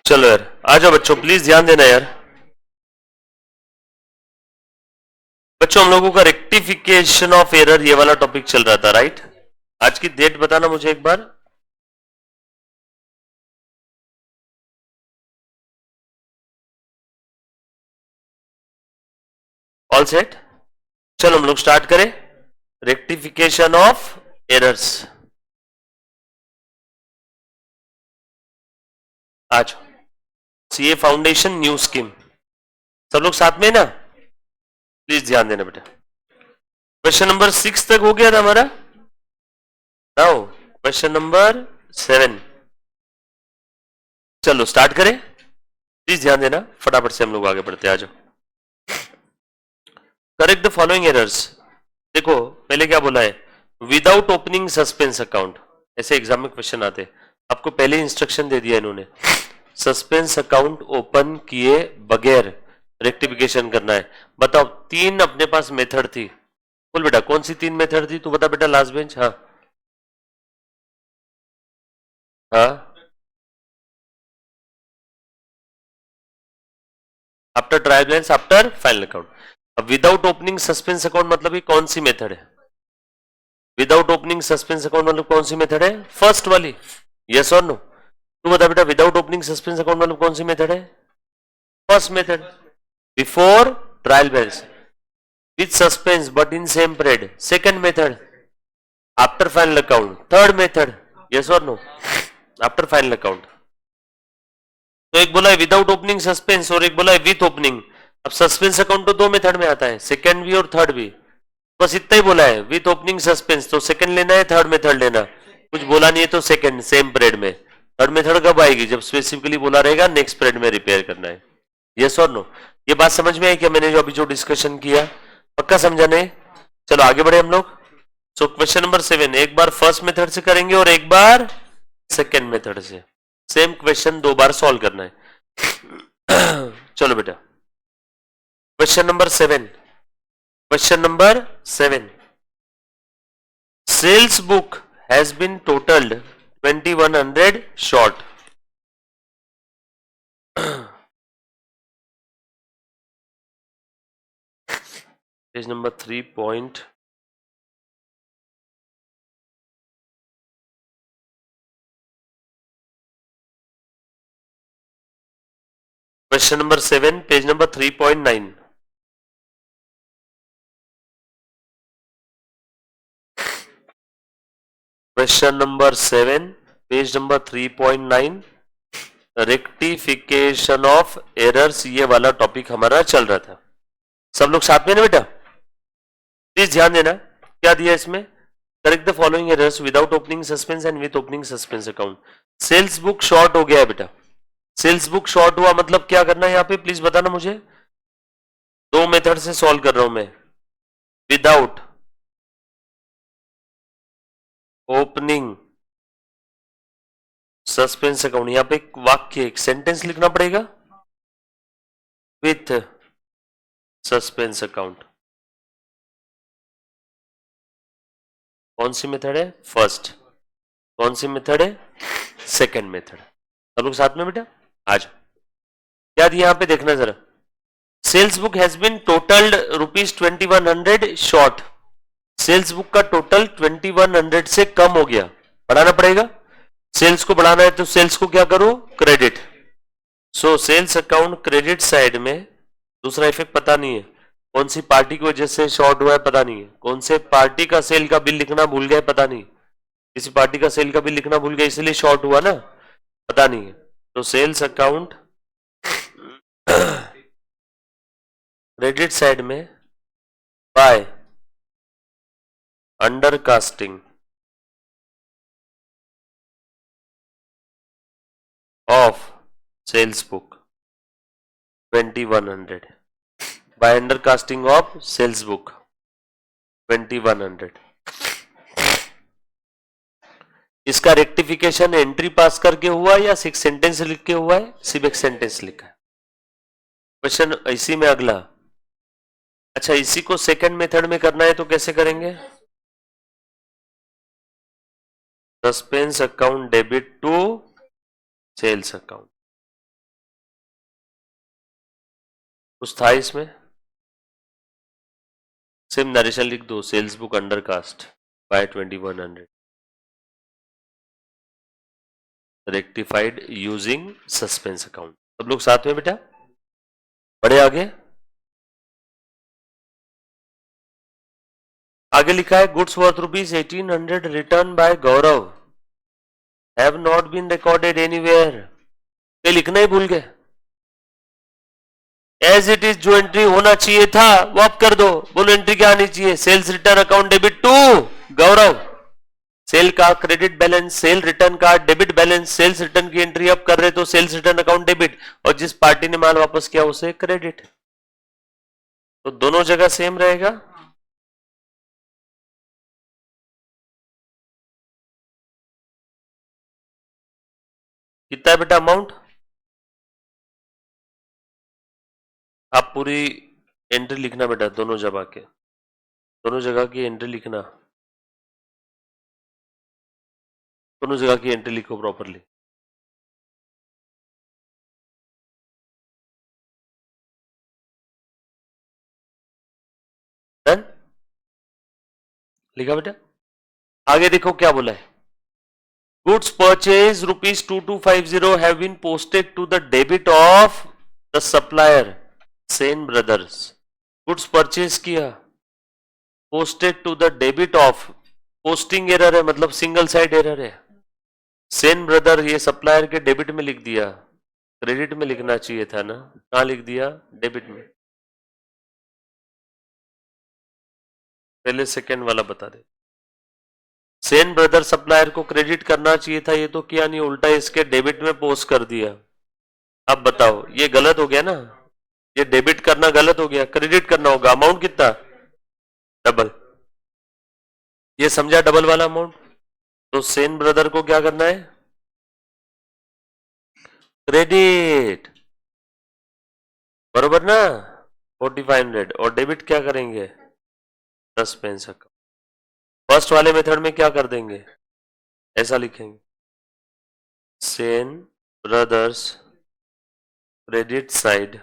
चलो यार आ जाओ बच्चों, प्लीज ध्यान देना यार। बच्चों हम लोगों का रेक्टिफिकेशन ऑफ एरर ये वाला टॉपिक चल रहा था, राइट? आज की डेट बताना मुझे एक बार। ऑल सेट, चलो हम लोग स्टार्ट करें। रेक्टिफिकेशन ऑफ एरर्स, आज सीए फाउंडेशन न्यू स्कीम, सब लोग साथ में ना, प्लीज ध्यान देना बेटा। क्वेश्चन नंबर 6 तक हो गया था हमारा, नाउ क्वेश्चन नंबर 7। चलो स्टार्ट करें, प्लीज ध्यान देना, फटाफट से हम लोग आगे बढ़ते, आ जाओ। Correct the following errors. देखो पहले क्या बोला है, विदाउट ओपनिंग सस्पेंस अकाउंट, ऐसे एग्जाम में क्वेश्चन आते हैं। आपको पहले इंस्ट्रक्शन दे दिया इन्होंने, सस्पेंस अकाउंट ओपन किए बगैर रेक्टिफिकेशन करना है। बताओ तीन अपने पास मेथड थी, बोल बेटा कौन सी तीन मेथड थी, तू बता बेटा लास्ट बेंच। हाँ हाँ, after trial balance, after final account. अब विदाउट ओपनिंग सस्पेंस अकाउंट मतलब ये कौन सी मेथड है? विदाउट ओपनिंग सस्पेंस अकाउंट मतलब कौन सी मेथड है? फर्स्ट वाली, यस और नो? तू बता बेटा विदाउट ओपनिंग सस्पेंस अकाउंट मतलब कौन सी मेथड है? First method, before trial balance with suspense but in same period. Second method, after final account. Third method, yes और नो? After final account. तो एक बोला है विदाउट ओपनिंग सस्पेंस और एक बोला है विथ ओपनिंग। अब सस्पेंस अकाउंट तो दो मेथड में आता है, सेकंड भी और थर्ड भी, बस इतना ही बोला है। विथ ओपनिंग सस्पेंस तो सेकंड लेना है, थर्ड मेथड लेना, कुछ बोला नहीं है तो सेकंड सेम पीरियड में। थर्ड मेथड कब आएगी? जब स्पेसिफिकली बोला रहेगा नेक्स्ट पीरियड में रिपेयर करना है, यस और नो? ये बात समझ में आई क्या मैंने जो अभी जो डिस्कशन किया? पक्का समझा नहीं? चलो आगे बढ़े हम लोग। सो क्वेश्चन नंबर 7 एक बार फर्स्ट मेथड से करेंगे और एक बार सेकेंड मेथड से। सेम क्वेश्चन दो बार सॉल्व करना है। चलो बेटा question number 7, question number 7, sales book has been totalled 2100 short. Page number 3 point, question number 7 page number 3.9। Question number 7 page number 3.9, rectification of errors, ये वाला टॉपिक हमारा चल रहा था। सब लोग साथ में ना बेटा, प्लीज ध्यान देना। क्या दिया इसमें? Correct the following errors without opening suspense and with opening suspense account. Sales book short हो गया है बेटा, सेल्स बुक शॉर्ट हुआ मतलब क्या करना है यहाँ पे, प्लीज बताना मुझे। दो मेथड से सॉल्व कर रहा हूं मैं, विदाउट ओपनिंग सस्पेंस अकाउंट। यहाँ पे एक वाक्य, एक सेंटेंस लिखना पड़ेगा, विथ सस्पेंस अकाउंट। कौन सी मेथड है? फर्स्ट। कौन सी मेथड है? Second method. सब लोग साथ में बेटा आज क्या दिया यहाँ पे देखना जरा। Sales book has been totalled rupees 2100 short. Sales book का टोटल 2100 से कम हो गया, बढ़ाना पड़ेगा। सेल्स को बढ़ाना है तो सेल्स को क्या करो? Credit. So sales account credit side में, दूसरा इफेक्ट पता नहीं है, कौन सी पार्टी की वजह से शॉर्ट हुआ है पता नहीं है, कौन से पार्टी का सेल का बिल लिखना भूल गए पता नहीं, किसी पार्टी का सेल का बिल लिखना भूल गया इसलिए शॉर्ट हुआ ना, पता नहीं है। तो सेल्स अकाउंट क्रेडिट साइड में by undercasting of sales book 2100, by undercasting of sales book 2100। इसका रेक्टिफिकेशन एंट्री पास करके हुआ या सिक्स सेंटेंस लिख के हुआ है? सिर्फ एक सेंटेंस लिखा है। क्वेश्चन इसी में अगला, अच्छा इसी को सेकंड मेथड में करना है तो कैसे करेंगे? Suspense account debit to sales account. कुछ था इसमें, सेम नरेशन लिख दो, sales book undercast by 2100 rectified using suspense account. सब लोग साथ में बेटा, बढ़े आगे। आगे लिखा है goods worth ₹1800 return by Gaurav have not been recorded anywhere. ये लिखना ही भूल गए। एज इट इज जो एंट्री होना चाहिए था वो आप कर दो। बोलो एंट्री क्या आनी चाहिए, sales return account debit to Gaurav, sale का क्रेडिट बैलेंस, सेल रिटर्न का डेबिट बैलेंस, सेल्स रिटर्न की एंट्री आप कर रहे तो सेल्स रिटर्न अकाउंट डेबिट, और जिस पार्टी ने माल वापस किया उसे क्रेडिट। तो दोनों जगह सेम रहेगा। कितना है बेटा अमाउंट, आप पूरी एंट्री लिखना बेटा, दोनों जगह के, दोनों जगह की एंट्री लिखना, दोनों जगह की एंट्री लिखो प्रॉपरली। डन, लिखा बेटा। आगे देखो क्या बोला है, goods purchase ₹2250 have been posted to the debit of the supplier Sen brothers. Goods purchase किया, posted to the debit of, posting error है मतलब सिंगल साइड एरर है, सेन ब्रदर ये सप्लायर के डेबिट में लिख दिया, क्रेडिट में लिखना चाहिए था ना, कहां लिख दिया, डेबिट में। पहले सेकेंड वाला बता दे, सेन ब्रदर सप्लायर को क्रेडिट करना चाहिए था, ये तो किया नहीं, उल्टा इसके डेबिट में पोस्ट कर दिया। अब बताओ ये गलत हो गया ना, ये डेबिट करना गलत हो गया, क्रेडिट करना होगा। अमाउंट कितना, डबल, ये समझा डबल वाला अमाउंट। तो सेन ब्रदर को क्या करना है, क्रेडिट, बरोबर ना, 4500, और डेबिट क्या करेंगे, सस्पेंस अकाउंट। फर्स्ट वाले मेथड में क्या कर देंगे, ऐसा लिखेंगे, Sen brothers credit side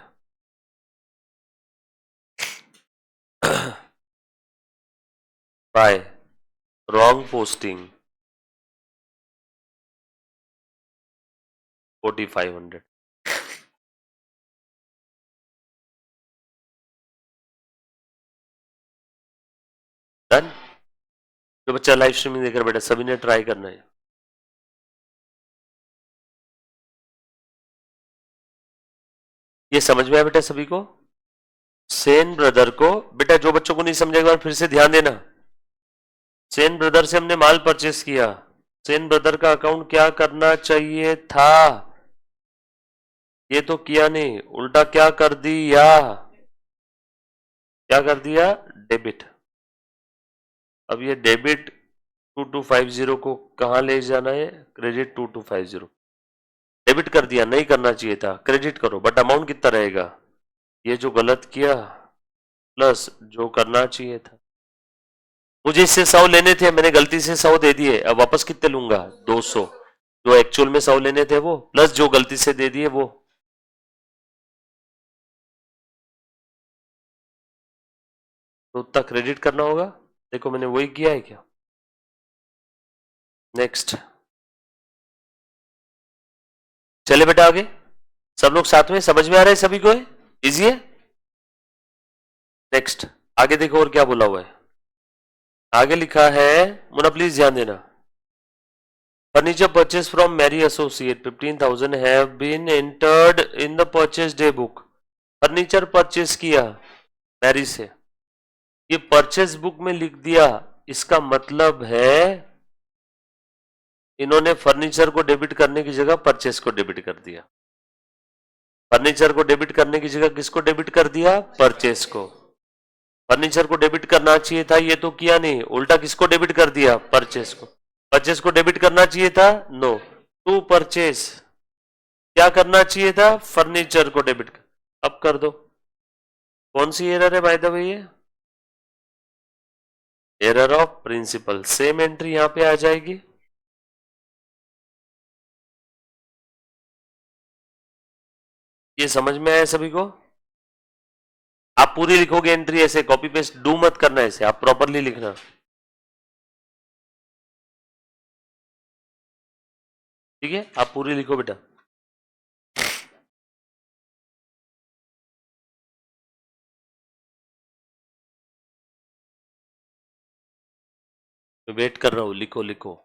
by wrong posting 4500। Done. जो बच्चा लाइव स्ट्रीमिंग देख रहा बेटा सभी ने ट्राई करना है। ये समझ में आया बेटा सभी को, सेन ब्रदर को, बेटा जो बच्चों को नहीं समझा एक बार फिर से ध्यान देना, सेन ब्रदर से हमने माल परचेस किया, सेन ब्रदर का अकाउंट क्या करना चाहिए था, ये तो किया नहीं, उल्टा क्या कर दिया, क्या कर दिया, डेबिट। अब ये डेबिट 2250 को कहां ले जाना है, क्रेडिट 2250, डेबिट कर दिया, नहीं करना चाहिए था, क्रेडिट करो, बट अमाउंट कितना रहेगा, ये जो गलत किया प्लस जो करना चाहिए था। मुझे इससे 100 लेने थे, मैंने गलती से 100 दे दिए, अब वापस कितने लूंगा, 200, जो एक्चुअल में 100 लेने थे वो, प्लस जो गलती से दे दिए वो। तो उतना क्रेडिट करना होगा, देखो मैंने वही किया है क्या। नेक्स्ट, चले बेटा आगे, सब लोग साथ में, समझ में आ रहा है सभी को, इजी है। नेक्स्ट आगे देखो और क्या बोला हुआ है, आगे लिखा है, मुन्ना प्लीज ध्यान देना, furniture purchase from Mary associate 15,000 have been entered in the purchase day book. Furniture purchase किया मैरी से, ये परचेज बुक में लिख दिया, इसका मतलब है इन्होंने फर्नीचर को डेबिट करने की जगह परचेज को डेबिट कर दिया, फर्नीचर को डेबिट करने की जगह किसको डेबिट कर दिया, परचेज को। फर्नीचर को डेबिट करना चाहिए था, ये तो किया नहीं, उल्टा किसको डेबिट कर दिया, परचेज को। परचेज को डेबिट करना चाहिए था, नो, टू परचेज क्या करना चाहिए था, फर्नीचर को डेबिट कर। अब कर दो, कौन सी एरर है बाय द वे, ये error of principle, same entry यहां पे आ जाएगी। ये समझ में आया सभी को, आप पूरी लिखोगे एंट्री, ऐसे कॉपी पेस्ट डू मत करना, ऐसे आप प्रॉपरली लिखना, ठीक है? आप पूरी लिखो बेटा। मैं वेट कर रहा हूं, लिखो लिखो।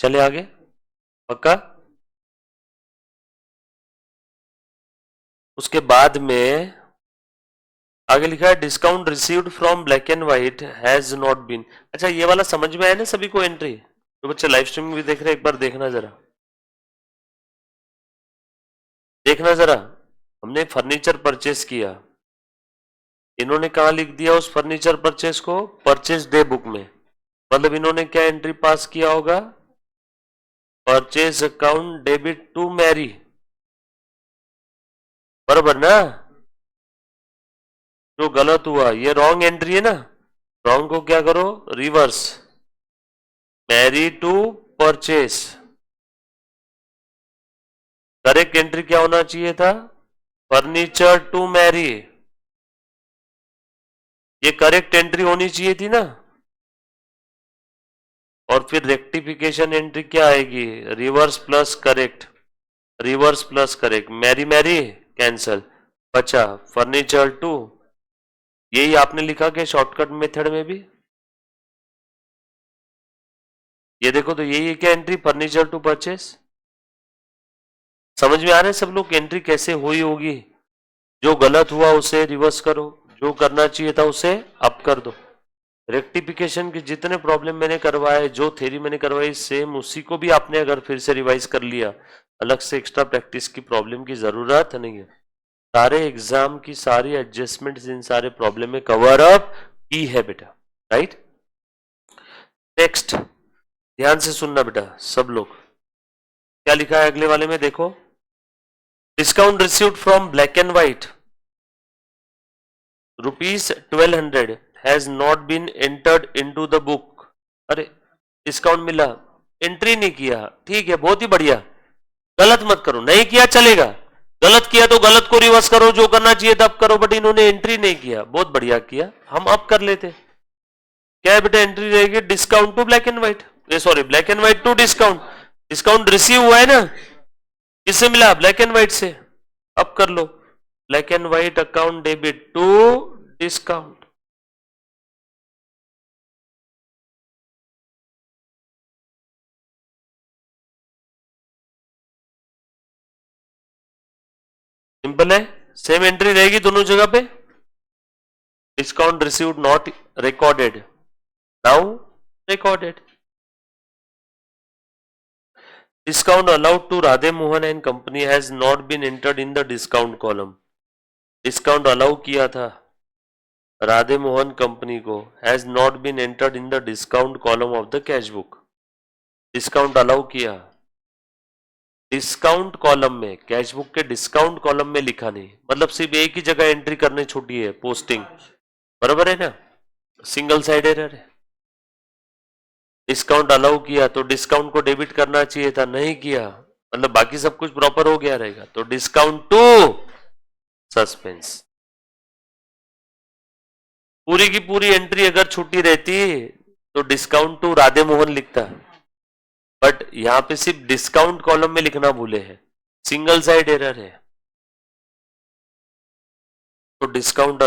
चले आगे, पक्का? उसके बाद में आगे लिखा है discount received from black and white has not been. अच्छा, ये वाला समझ में आया ना सभी को एंट्री? तो बच्चे लाइव स्ट्रीमिंग भी देख रहे हैं, एक बार देखना जरा, देखना जरा। हमने फर्नीचर परचेस किया, इन्होंने कहा लिख दिया उस फर्नीचर परचेस को? परचेस डे बुक में। मतलब इन्होंने क्या एंट्री पास किया होगा? Purchase account debit to Mary, बराबर ना? जो गलत हुआ ये रॉन्ग एंट्री है ना, रॉन्ग को क्या करो? Reverse, Mary to purchase. Correct entry क्या होना चाहिए था? Furniture to Mary. ये करेक्ट एंट्री होनी चाहिए थी ना। और फिर रेक्टिफिकेशन एंट्री क्या आएगी? Reverse plus correct, reverse plus correct, Mary Mary cancel, बचा फर्नीचर टू। यही आपने लिखा क्या शॉर्टकट मेथड में भी? ये देखो तो यही है क्या एंट्री? Furniture to purchase. समझ में आ रहे हैं सब लोग एंट्री कैसे हुई होगी? जो गलत हुआ उसे रिवर्स करो, जो करना चाहिए था उसे अप कर दो। रेक्टिफिकेशन के जितने प्रॉब्लम मैंने करवाए, जो थ्योरी मैंने करवाई, सेम उसी को भी आपने अगर फिर से रिवाइज कर लिया, अलग से एक्स्ट्रा प्रैक्टिस की प्रॉब्लम की जरूरत नहीं है। सारे एग्जाम की सारी एडजस्टमेंट्स इन सारे प्रॉब्लम में कवर अप की है बेटा, राइट? नेक्स्ट, ध्यान से सुनना बेटा सब लोग, क्या लिखा है अगले वाले में देखो। Discount received from black and white ₹1200 has not been entered into the book. अरे, डिस्काउंट मिला, एंट्री नहीं किया, ठीक है, बहुत ही बढ़िया। गलत मत करो, नहीं किया चलेगा, गलत किया तो गलत को रिवर्स करो, जो करना चाहिए तब करो, बट इन्होंने एंट्री नहीं किया, बहुत बढ़िया किया, हम अब कर लेते। क्या है बेटा एंट्री रहेगी? Discount to black and white, sorry black and white to discount. Discount receive हुआ है ना, किससे मिला? ब्लैक एंड व्हाइट से। अब कर लो, black and white account debit to discount. Simple है, सेम एंट्री रहेगी दोनों जगह पे। Discount received not recorded, now recorded. Discount allowed to Radhe Mohan and company has not been entered in the discount column. Discount allow किया था Radhe Mohan company को, has not been entered in the discount column of the cash book. Discount allow किया discount column में, cash book के discount column में लिखा नहीं, मतलब सिर्फ एक ही जगह एंट्री करनी छूटी है, पोस्टिंग, बराबर है ना? सिंगल साइड एरर है। डिस्काउंट अलाउ किया तो डिस्काउंट को डेबिट करना चाहिए था, नहीं किया, मतलब बाकी सब कुछ प्रॉपर हो गया रहेगा, तो डिस्काउंट टू सस्पेंस। पूरी की पूरी एंट्री अगर छुट्टी रहती तो डिस्काउंट टू राधे मोहन लिखता, बट यहां पे सिर्फ डिस्काउंट कॉलम में लिखना भूले हैं, सिंगल साइड एरर है। तो discount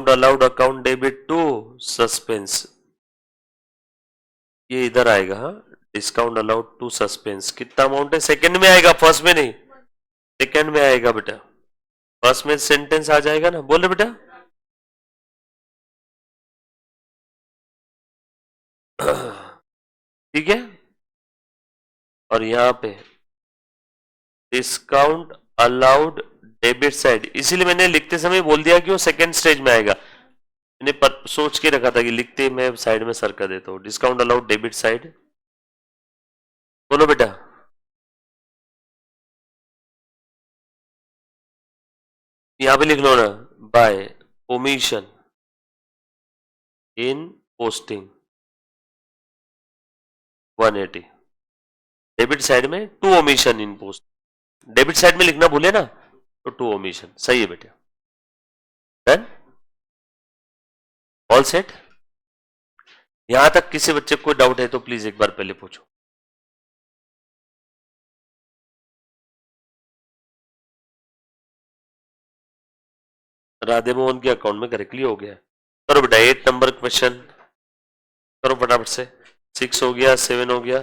allowed account debit to suspense, ये इधर आएगा। हाँ, डिस्काउंट अलाउड टू सस्पेंस कितना अमाउंट है? सेकंड में आएगा, फर्स्ट में नहीं, सेकंड में आएगा बेटा। फर्स्ट में सेंटेंस आ जाएगा ना, बोल रहे बेटा? ठीक है। और यहां पे डिस्काउंट अलाउड डेबिट साइड, इसीलिए मैंने लिखते समय बोल दिया कि वो सेकंड स्टेज में आएगा। मैंने सोच के रखा था कि लिखते मैं साइड में सर कर देता हूँ, डिस्काउंट अलाउड डेबिट साइड। बोलो बेटा। यहां पे लिख लो ना, by omission, in posting 180। Debit side में to omission in post, debit side में लिखना भूले ना तो टू ओमिशन, सही है बेटा। Done, all set. यहां तक किसी बच्चे को डाउट है तो प्लीज एक बार पहले पूछो। राधे मोहन के अकाउंट में करेक्टली हो गया। करो बेटा 8 नंबर क्वेश्चन, करो फटाफट से। 6 हो गया, 7 हो गया।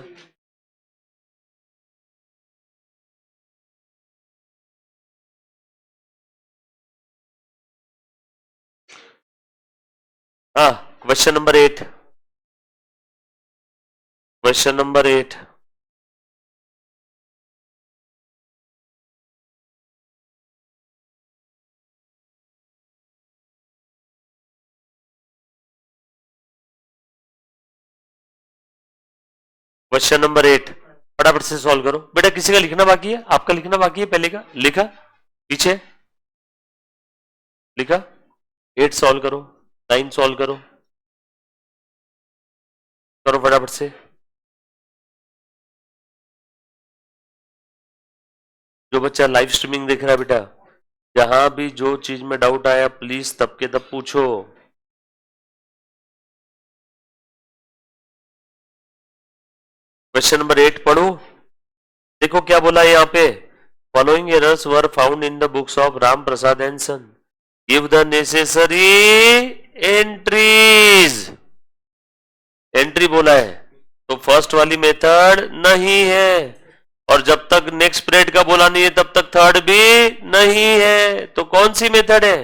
हाँ, question number 8, question number 8। Question number 8 फटाफट से सॉल्व करो बेटा। किसी का लिखना बाकी है? आपका लिखना बाकी है? पहले का लिखा, पीछे लिखा। 8 सॉल्व करो, 9 सॉल्व करो, करो फटाफट से। जो बच्चा लाइव स्ट्रीमिंग देख रहा है बेटा, जहां भी जो चीज में डाउट आया प्लीज तब के तब पूछो। क्वेश्चन नंबर 8 पढ़ो, देखो क्या बोला है यहाँ पे। Following errors were found in the books of Ram Prasad and son, give the necessary entries. Entry बोला है तो फर्स्ट वाली मेथड नहीं है, और जब तक नेक्स्ट पीरियड का बोला नहीं है तब तक थर्ड भी नहीं है। तो कौन सी मेथड है?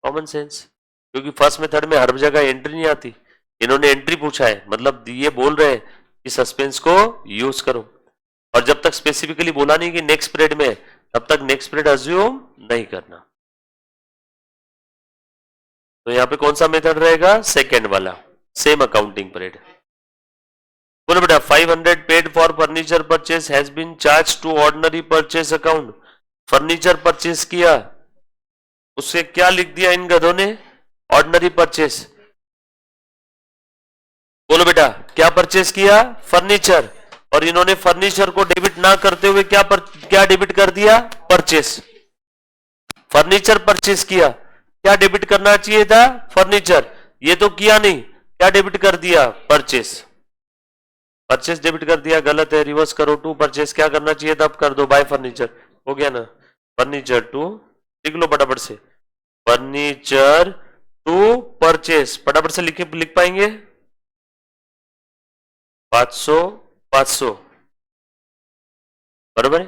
कॉमन सेंस, क्योंकि फर्स्ट मेथड में हर जगह एंट्री नहीं आती। इन्होंने एंट्री पूछा है, मतलब ये बोल रहे हैं कि सस्पेंस को यूज करो, और जब तक स्पेसिफिकली बोला नहीं कि नेक्स्ट पीरियड में, तब तक नेक्स्ट पीरियड अज्यूम नहीं करना। तो यहां पे कौन सा मेथड रहेगा? सेकेंड वाला, सेम अकाउंटिंग पीरियड। बोलो बेटा 500 paid for furniture purchase has been charge to ordinary purchase account. Furniture purchase किया, उससे क्या लिख दिया इन गधों ने? Ordinary purchase. बोलो बेटा क्या परचेस किया? फर्नीचर। और इन्होंने फर्नीचर को डेबिट ना करते हुए क्या डेबिट कर दिया? परचेस। फर्नीचर परचेस किया, क्या डेबिट करना चाहिए था? फर्नीचर। ये तो किया नहीं, क्या डेबिट कर दिया? परचेस। परचेस डेबिट कर दिया, गलत है, रिवर्स करो। टू परचेस क्या करना चाहिए था? अब कर दो बाय फर्नीचर, हो गया ना। फर्नीचर टू, लिख लो फटाफट से, फर्नीचर टू परचेस। फटाफट से लिख पाएंगे? 500 500 बराबर है।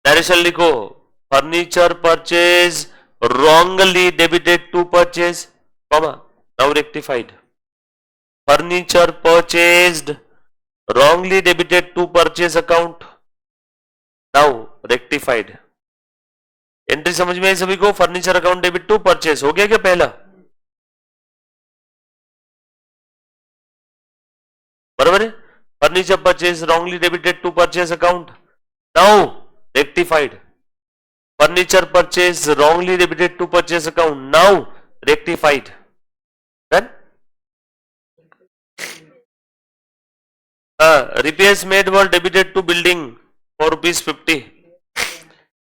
डायरेक्शन लिखो, furniture purchase wrongly debited to purchase, comma, now rectified. Furniture purchased wrongly debited to purchase account, now rectified. Entry समझ में आई सभी को? Furniture account debit to purchase हो गया क्या? पहला बराबर है। Furniture purchase wrongly debited to purchase account, now rectified. Furniture purchase wrongly debited to purchase account, now rectified. Done? Repairs made were debited to building for ₹50.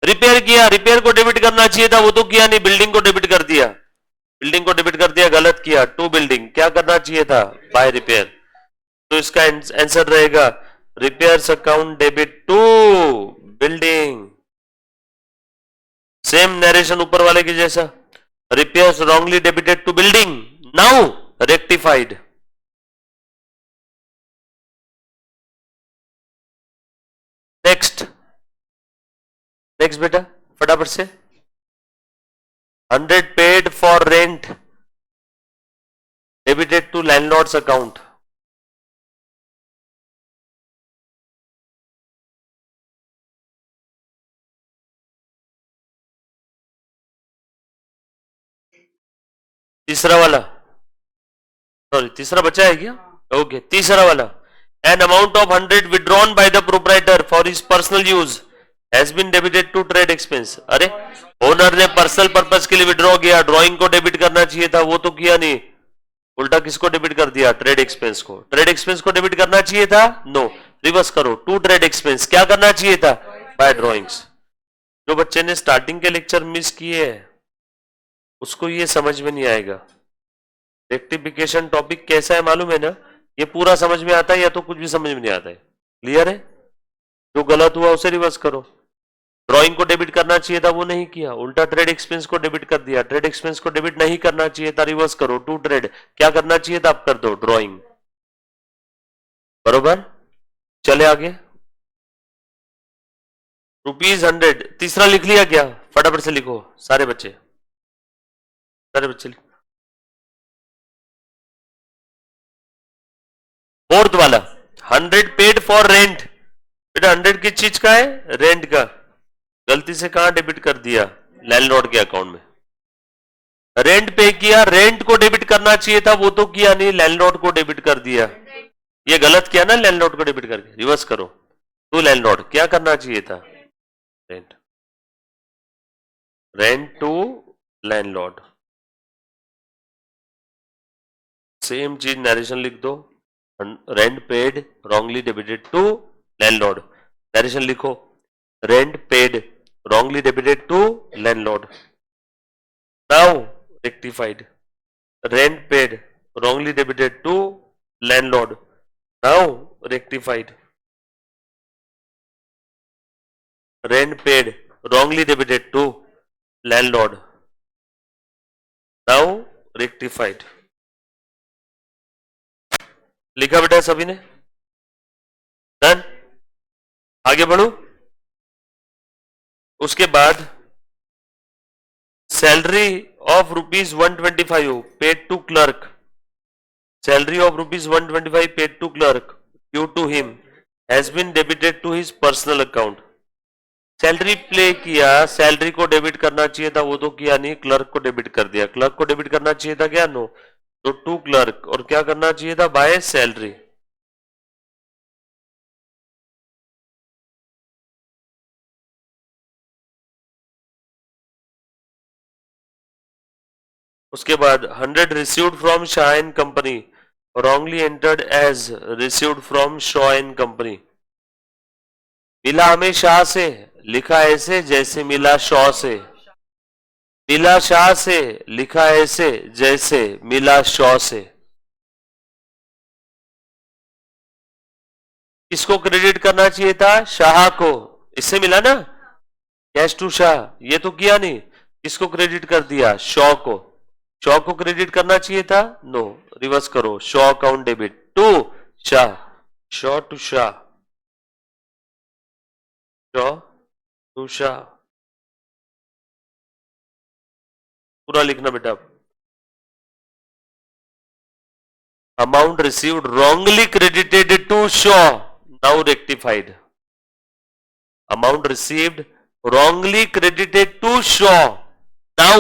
Repair किया, repair को debit करना चाहिए था, वो तो किया नहीं, बिल्डिंग को डेबिट कर दिया। बिल्डिंग को डेबिट कर दिया, गलत किया। टू बिल्डिंग क्या करना चाहिए था? By repair. तो इसका आंसर रहेगा repairs account debit to building. Same narration ऊपर वाले की जैसा, repairs wrongly debited to building, now rectified. Next next बेटा फटाफट से। 100 paid for rent debited to landlord's account. तीसरा वाला, सॉरी तीसरा बचा है क्या? ओके, तीसरा वाला, an amount of 100 withdrawn by the proprietor for his personal use has been debited to trade expense. अरे ओनर ने पर्सनल पर्पस के लिए विड्रॉ किया, ड्राइंग को डेबिट करना चाहिए था, वो तो किया नहीं, उल्टा किसको डेबिट कर दिया? ट्रेड एक्सपेंस को। ट्रेड एक्सपेंस को डेबिट करना चाहिए था? नो। रिवर्स करो, टू ट्रेड एक्सपेंस क्या करना चाहिए था? By drawings. जो बच्चे ने स्टार्टिंग के लेक्चर मिस किए हैं उसको ये समझ में नहीं आएगा। रेक्टिफिकेशन टॉपिक कैसा है मालूम है ना? ये पूरा समझ में आता है या तो कुछ भी समझ में नहीं आता है। क्लियर है? जो गलत हुआ उसे रिवर्स करो। ड्राइंग को डेबिट करना चाहिए था, वो नहीं किया, उल्टा ट्रेड एक्सपेंस को डेबिट कर दिया। ट्रेड एक्सपेंस को डेबिट नहीं करना चाहिए था, रिवर्स करो, टू ट्रेड क्या करना चाहिए था? आप कर दो ड्राइंग। बरोबर? चले आगे। ₹100 तीसरा लिख लिया क्या? फटाफट से लिखो सारे बच्चे, सारे बच्चे लिखो। फोर्थ वाला 100 पेड फॉर रेंट। बेटा 100 किस चीज का है? रेंट का। गलती से कहां डेबिट कर दिया? लैंडलॉर्ड के अकाउंट में। रेंट पे किया, रेंट को डेबिट करना चाहिए था, वो तो किया नहीं, लैंडलॉर्ड को डेबिट कर दिया। ये गलत किया ना, लैंडलॉर्ड को डेबिट करके। रिवर्स करो, टू लैंडलॉर्ड क्या करना चाहिए था? Rent, rent to landlord. Same चीज नरेशन लिख दो, rent paid wrongly debited to landlord. Narration लिखो, rent paid wrongly debited to landlord. Now rectified. Rent paid wrongly debited to landlord. Now rectified. Rent paid wrongly debited to landlord. Now rectified. लिखा बेटा सभी ने? Done? आगे बढ़ू। उसके बाद salary of ₹125 paid to clerk. Salary of ₹125 paid to clerk due to him has been debited to his personal account. Salary play किया, salary को डेबिट करना चाहिए था, वो तो किया नहीं, क्लर्क को डेबिट कर दिया। क्लर्क को डेबिट करना चाहिए था क्या? नो। तो टू क्लर्क, और क्या करना चाहिए था? By salary. उसके बाद 100 received from Shah and company wrongly entered as received from Shaw and Company। मिला हमें शाह से, लिखा ऐसे जैसे मिला शॉ से। मिला शाह से, लिखा ऐसे जैसे मिला शॉ से। किसको क्रेडिट करना चाहिए था? शाह को। इससे मिला ना, कैश टू शाह, ये तो किया नहीं। किसको क्रेडिट कर दिया? शॉ को। शॉ को क्रेडिट करना चाहिए था? नो। रिवर्स करो, Shaw account debit to Shah, Shaw to Shah, Shaw to Shah. पूरा लिखना बेटा। Amount received wrongly credited to Shaw, now rectified. Amount received wrongly credited to Shaw, now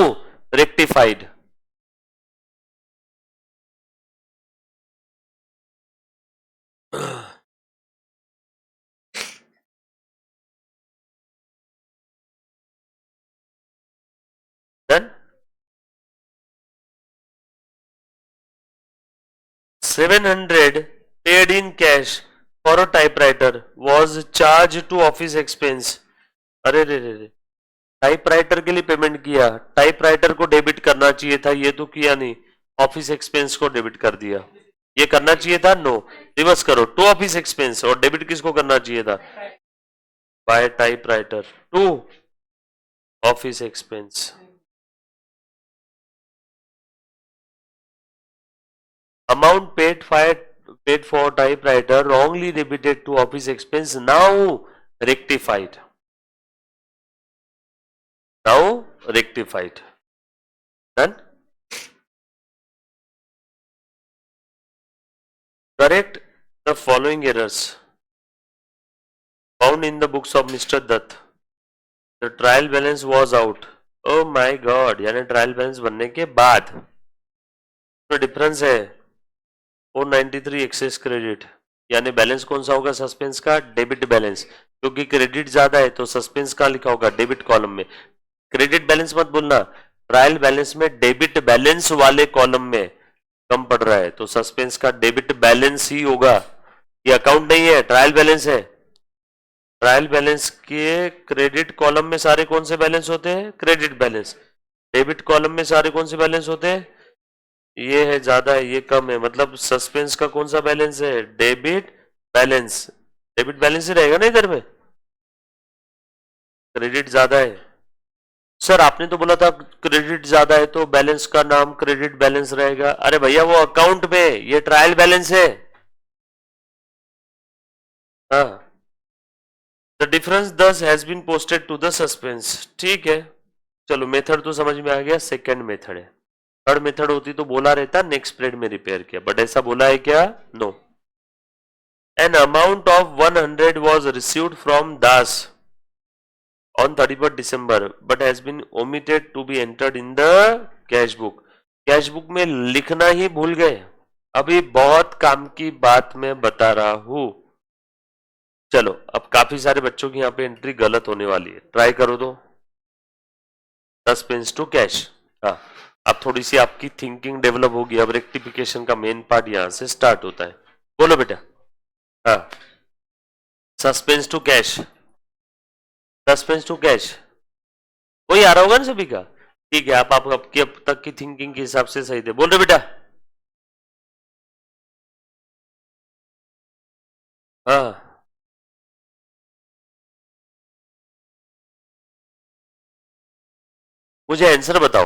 rectified। Then 700 paid in cash for a typewriter was charged to office expense। अरे रे रे रे, typewriter के लिए payment किया, टाइपराइटर को डेबिट करना चाहिए था, ये तो किया नहीं, ऑफिस एक्सपेंस को डेबिट कर दिया। ये करना चाहिए था? नो। रिवर्स करो, टू ऑफिस एक्सपेंस, और डेबिट किसको करना चाहिए था? By typewriter to office expense. Amount paid for typewriter wrongly debited to office expense, now rectified। Now rectified। Done? Correct the following errors found in the books of Mr. Dutt। The trial balance was out। Oh my God, यानी trial balance बनने के बाद तो difference है 493 access credit, यानी balance कौन सा होगा? सस्पेंस का डेबिट बैलेंस, क्योंकि क्रेडिट ज्यादा है तो सस्पेंस का लिखा होगा डेबिट कॉलम में। क्रेडिट बैलेंस मत बोलना, ट्रायल बैलेंस में डेबिट बैलेंस वाले कॉलम में कम पड़ रहा है, तो सस्पेंस का डेबिट बैलेंस ही होगा। ये अकाउंट नहीं है, ट्रायल बैलेंस है। ट्रायल बैलेंस के क्रेडिट कॉलम में सारे कौन से बैलेंस होते हैं? Credit balance. डेबिट कॉलम में सारे कौन से बैलेंस होते हैं? ये है ज्यादा है, ये कम है, मतलब सस्पेंस का कौन सा बैलेंस है? Debit balance. डेबिट बैलेंस ही रहेगा ना इधर में, क्रेडिट ज्यादा है। सर आपने तो बोला था क्रेडिट ज्यादा है तो बैलेंस का नाम क्रेडिट बैलेंस रहेगा। अरे भैया वो अकाउंट में, ये ट्रायल बैलेंस है। हाँ, द डिफरेंस दस has been posted to the suspense. ठीक है, चलो मेथड तो समझ में आ गया। सेकंड मेथड है, थर्ड मेथड होती तो बोला रहता नेक्स्ट पीरियड में रिपेयर किया, बट ऐसा बोला है क्या? No. An amount of 100 was received from Das on 31st December but has been omitted to be entered in the cash book। Cash book में लिखना ही भूल गए। अभी बहुत काम की बात मैं बता रहा हूं। चलो अब काफी सारे बच्चों की यहाँ पे एंट्री गलत होने वाली है, ट्राई करो तो। Suspense to cash. हाँ, अब थोड़ी सी आपकी थिंकिंग डेवलप होगी। अब रेक्टिफिकेशन का मेन पार्ट यहां से स्टार्ट होता है। बोलो बेटा। हाँ, suspense to cash, suspense to cash वही आ रहा होगा ना सभी का? ठीक है, आप आपकी अब तक की थिंकिंग के हिसाब से सही थे। बोल रहे बेटा? हाँ, मुझे आंसर बताओ।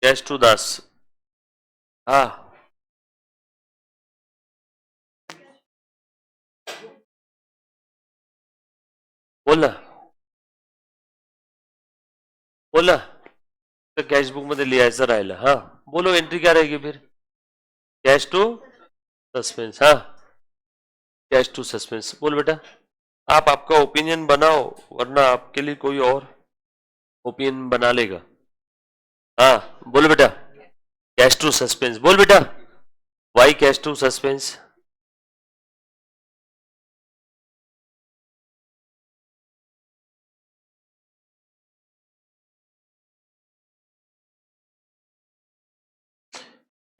कैश टू दास। हाँ, बोला बोला कैश बुक मध्ये लिहायचं राहिलं। हाँ बोलो, एंट्री क्या रहेगी फिर? Cash to suspense. हाँ, कैश टू सस्पेंस। बोल बेटा। आप आपका ओपिनियन बनाओ, वरना आपके लिए कोई और ओपिनियन बना लेगा। हाँ बोलो बेटा। Cash to suspense. बोल बेटा, why cash to suspense?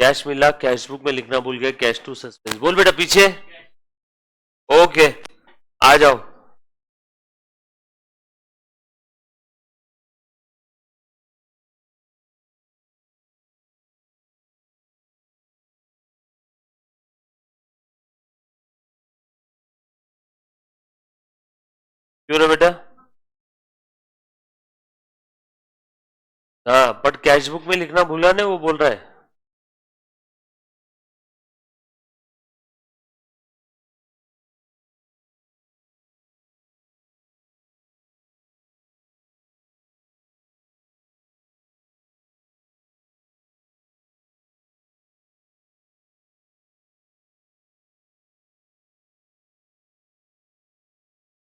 Cash मिला, कैश बुक में लिखना भूल गए, कैश टू सस्पेंस। बोल बेटा पीछे। ओके, आ जाओ। क्यों रे बेटा? हाँ, बट कैश बुक में लिखना भूला ने, वो बोल रहा है।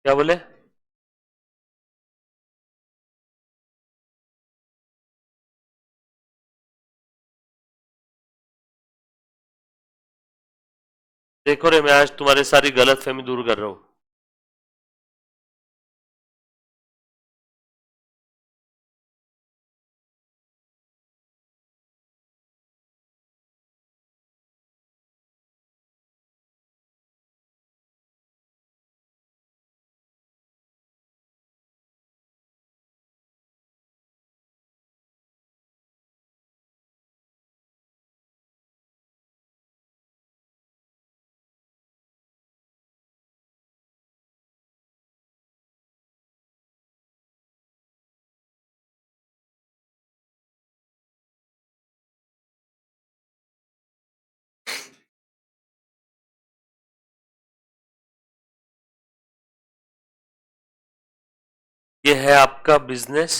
क्या बोले? देखो रे, मैं आज तुम्हारे सारी गलत फहमी दूर कर रहा हूं। ये है आपका बिजनेस।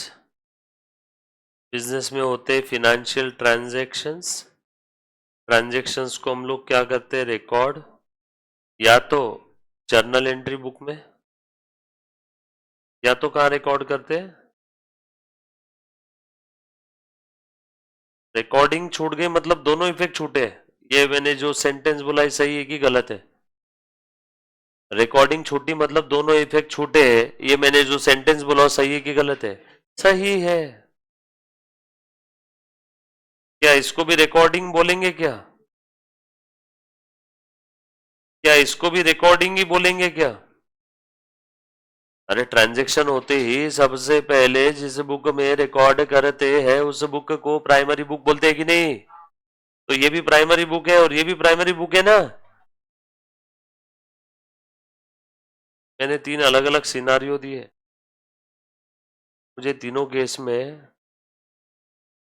बिजनेस में होते हैं फिनेंशियल ट्रांजैक्शंस। ट्रांजैक्शंस को हम लोग क्या करते हैं? रिकॉर्ड, या तो जर्नल एंट्री बुक में, या तो कहाँ रिकॉर्ड करते हैं? रिकॉर्डिंग छूट गई मतलब दोनों इफेक्ट छूटे। ये मैंने जो सेंटेंस बोला है सही है कि गलत है? रिकॉर्डिंग छूटी मतलब दोनों इफेक्ट छूटे हैं। ये मैंने जो सेंटेंस बोला सही है कि गलत है? सही है। क्या इसको भी रिकॉर्डिंग बोलेंगे क्या? क्या इसको भी रिकॉर्डिंग ही बोलेंगे क्या? अरे ट्रांजैक्शन होते ही सबसे पहले जिस बुक में रिकॉर्ड करते हैं उस बुक को प्राइमरी बुक बोलते हैं कि नहीं? तो ये भी प्राइमरी बुक है और ये भी प्राइमरी बुक है ना। मैंने 3 अलग अलग सिनारियो दिए, मुझे तीनों केस में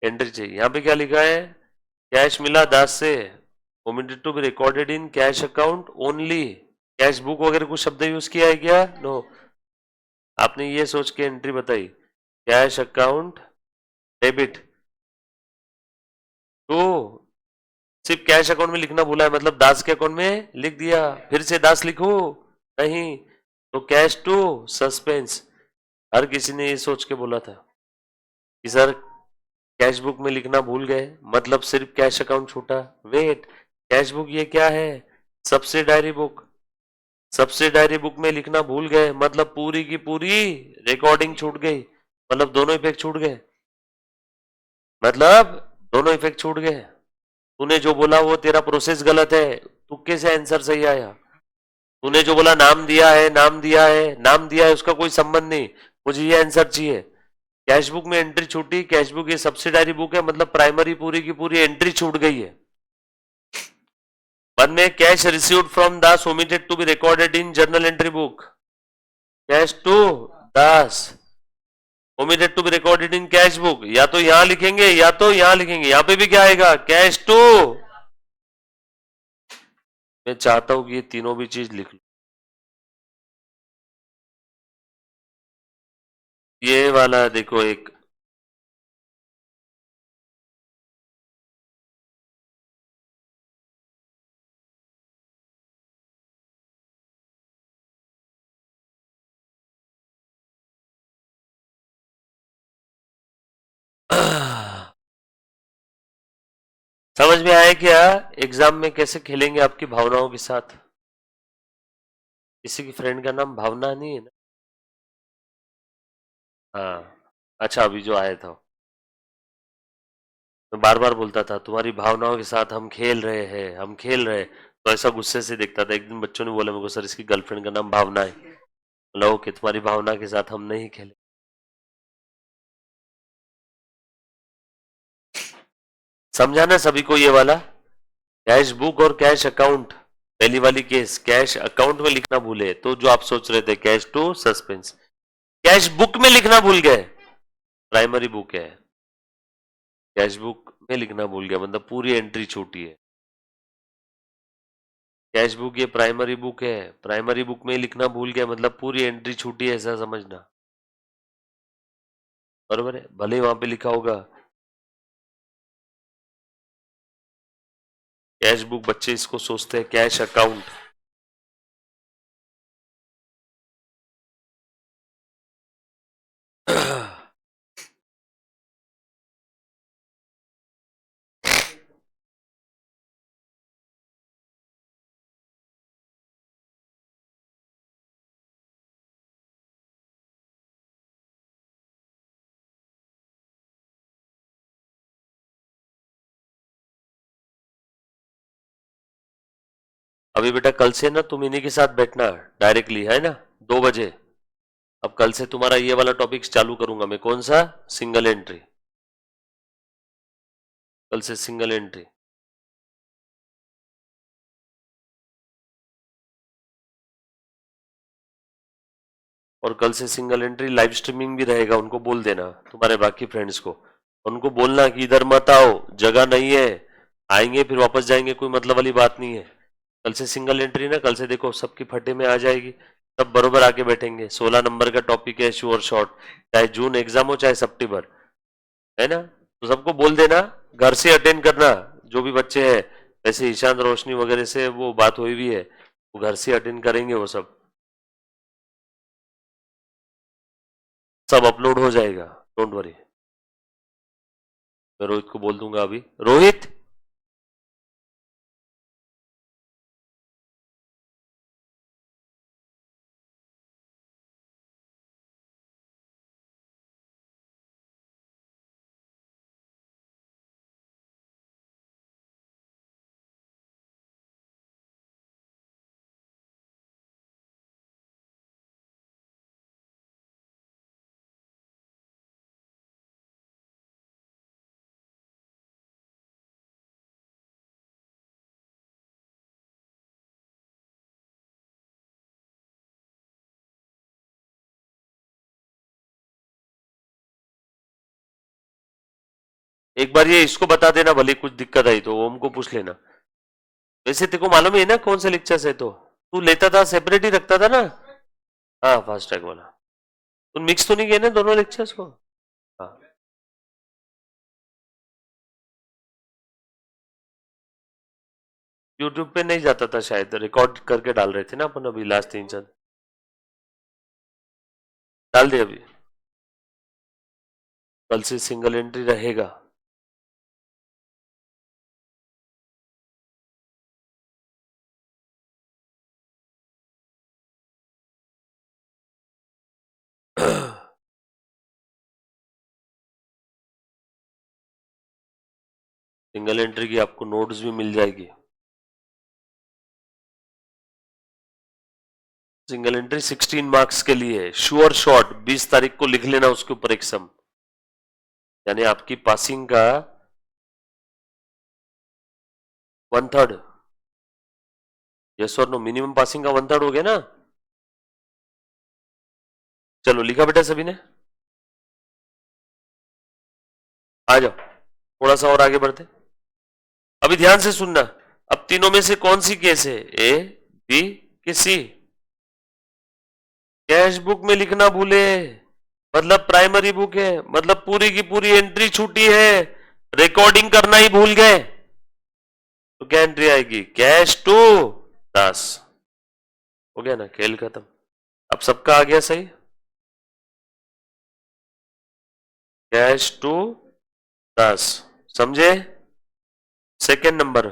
एंट्री चाहिए। यहाँ पे क्या लिखा है? कैश मिला 10 से, omitted to be recorded in cash account only. Cash book वगैरह कुछ शब्द यूज किया है क्या? नो। आपने ये सोच के एंट्री बताई, कैश अकाउंट डेबिट टू, सिर्फ कैश अकाउंट में लिखना भूला है, मतलब दास के अकाउंट में लिख दिया, फिर से दास लिखो नहीं, तो कैश टू सस्पेंस। हर किसी ने ये सोच के बोला था कि सर कैश बुक में लिखना भूल गए, मतलब सिर्फ कैश अकाउंट छूटा। वेट, कैश बुक ये क्या है? Subsidiary book. सब्सिडायरी बुक में लिखना भूल गए मतलब पूरी की पूरी रिकॉर्डिंग छूट गई, मतलब दोनों इफेक्ट छूट गए, मतलब दोनों इफेक्ट छूट गए। तूने जो बोला वो तेरा प्रोसेस गलत है, तुक्के से आंसर सही आया। तूने जो बोला नाम दिया है, नाम दिया है, नाम दिया है, उसका कोई संबंध नहीं, मुझे ये आंसर चाहिए। कैश बुक में एंट्री छूटी, कैश बुक ये सब्सिडायरी बुक है, मतलब प्राइमरी पूरी की पूरी एंट्री छूट गई है। बाद में cash received from Das omitted to be recorded in journal entry book. Cash to Das omitted to be recorded in cash book, या तो यहां लिखेंगे या तो यहां लिखेंगे। यहां पे भी क्या आएगा? Cash to. मैं चाहता हूं कि ये तीनों भी चीज लिख लो। ये वाला देखो एक, समझ में आया क्या? एग्जाम में कैसे खेलेंगे आपकी भावनाओं के साथ। किसी की फ्रेंड का नाम भावना नहीं है ना? हाँ, अच्छा अभी जो आया था, मैं बार बार बोलता था तुम्हारी भावनाओं के साथ हम खेल रहे हैं, हम खेल रहे हैं, तो ऐसा गुस्से से देखता था। एक दिन बच्चों ने बोला मेरे को, सर इसकी गर्लफ्रेंड का नाम भावना है। बोला ओके, तुम्हारी भावना के साथ हम नहीं खेले। समझा ना सभी को ये वाला? कैश बुक और कैश अकाउंट, पहली वाली केस कैश अकाउंट में लिखना भूले, तो जो आप सोच रहे थे cash to suspense, cash book में लिखना भूल गए, प्राइमरी बुक है, कैश बुक में लिखना भूल गया मतलब पूरी एंट्री छूटी है। कैश बुक ये प्राइमरी बुक है, प्राइमरी बुक में लिखना भूल गया मतलब पूरी एंट्री छूटी है, ऐसा समझना। बरोबर है, भले ही वहां पे लिखा होगा कैश बुक, बच्चे इसको सोचते हैं कैश अकाउंट। अभी बेटा कल से ना तुम इन्हीं के साथ बैठना डायरेक्टली, है ना, 2 बजे। अब कल से तुम्हारा ये वाला टॉपिक चालू करूंगा मैं, कौन सा? Single entry. कल से सिंगल एंट्री। और कल से सिंगल एंट्री लाइव स्ट्रीमिंग भी रहेगा, उनको बोल देना तुम्हारे बाकी फ्रेंड्स को, उनको बोलना कि इधर मत आओ, जगह नहीं है, आएंगे फिर वापस जाएंगे, कोई मतलब वाली बात नहीं है। कल से सिंगल एंट्री ना, कल से देखो सबकी फटे में आ जाएगी, सब बरोबर आके बैठेंगे। 16 नंबर का टॉपिक है श्योर शॉर्ट, चाहे जून एग्जाम हो चाहे सितंबर, है ना। तो सबको बोल देना घर से अटेंड करना, जो भी बच्चे हैं। वैसे ईशान रोशनी वगैरह से वो बात हुई भी है, वो घर से अटेंड करेंगे, वो सब सब अपलोड हो जाएगा, डोंट वरी। मैं रोहित को बोल दूंगा अभी, रोहित एक बार ये इसको बता देना, भले कुछ दिक्कत आई तो ओम को पूछ लेना। वैसे तेरे को मालूम है ना कौन से लेक्चर है, तो तू लेता था सेपरेट ही रखता था ना। हाँ फास्ट ट्रैक वाला। तू मिक्स तो नहीं किया ना दोनों लेक्चर्स को? हाँ यूट्यूब पे नहीं जाता था शायद, रिकॉर्ड करके डाल रहे थे ना अपन अभी लास्ट 3-4 डाल दे अभी। कल से सिंगल एंट्री रहेगा। सिंगल एंट्री की आपको नोट्स भी मिल जाएगी। सिंगल एंट्री 16 मार्क्स के लिए है, श्योर शॉट 20 तारीख को लिख लेना उसके ऊपर एक सम, यानी आपकी पासिंग का 1/3। यस और नो, मिनिमम पासिंग का 1/3 हो गया ना। चलो लिखा बेटा सभी ने? आ जाओ थोड़ा सा और आगे बढ़ते। अभी ध्यान से सुनना, अब तीनों में से कौन सी केस है, ए बी कि सी? कैश बुक में लिखना भूले, मतलब प्राइमरी बुक है, मतलब पूरी की पूरी एंट्री छूटी है, रिकॉर्डिंग करना ही भूल गए, तो क्या एंट्री आएगी? कैश टू दास। हो गया ना, खेल खत्म। अब सबका आ गया सही? कैश टू दास, समझे? सेकेंड नंबर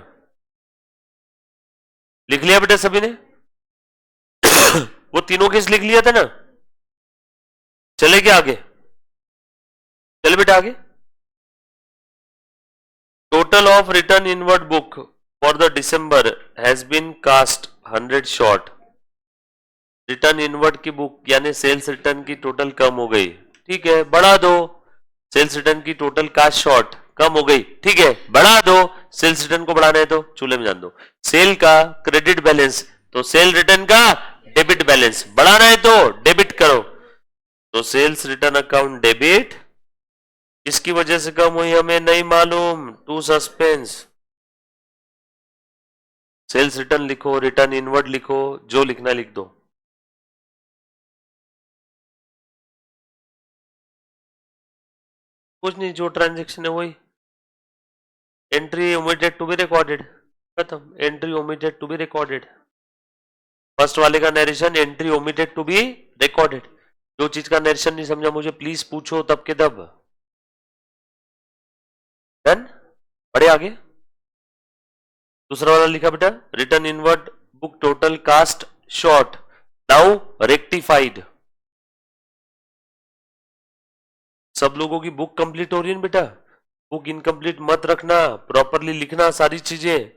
लिख लिया बेटा सभी ने? वो तीनों केस लिख लिया था ना? चले क्या आगे? चले बेटा आगे। Total of return inward book for the December has been cast 100 short. Return inward की बुक यानी सेल्स रिटर्न की टोटल कम हो गई, ठीक है, बढ़ा दो। सेल्स रिटर्न की टोटल कास्ट शॉर्ट कम हो गई, ठीक है, बढ़ा दो। सेल्स रिटर्न को बढ़ाना है तो चूल्हे में जान दो। सेल का क्रेडिट बैलेंस, तो सेल रिटर्न का डेबिट बैलेंस बढ़ाना है तो डेबिट करो, तो सेल्स रिटर्न अकाउंट डेबिट। किसकी वजह से कम हुई हमें नहीं मालूम, टू सस्पेंस। सेल्स रिटर्न लिखो, रिटर्न इनवर्ड लिखो, जो लिखना लिख दो। कुछ नहीं, जो ट्रांजेक्शन है वही। Entry omitted to be recorded, खत्म। Entry omitted to be recorded, first वाले का narration entry omitted to be recorded. जो चीज का नरेशन नहीं समझा मुझे प्लीज पूछो तब के तब। डन, बढ़े आगे। दूसरा वाला लिखा बेटा, return inward book total cast short now rectified. सब लोगों की बुक कंप्लीट हो रही है बेटा, बुक इनकम्प्लीट मत रखना, प्रॉपरली लिखना सारी चीजें,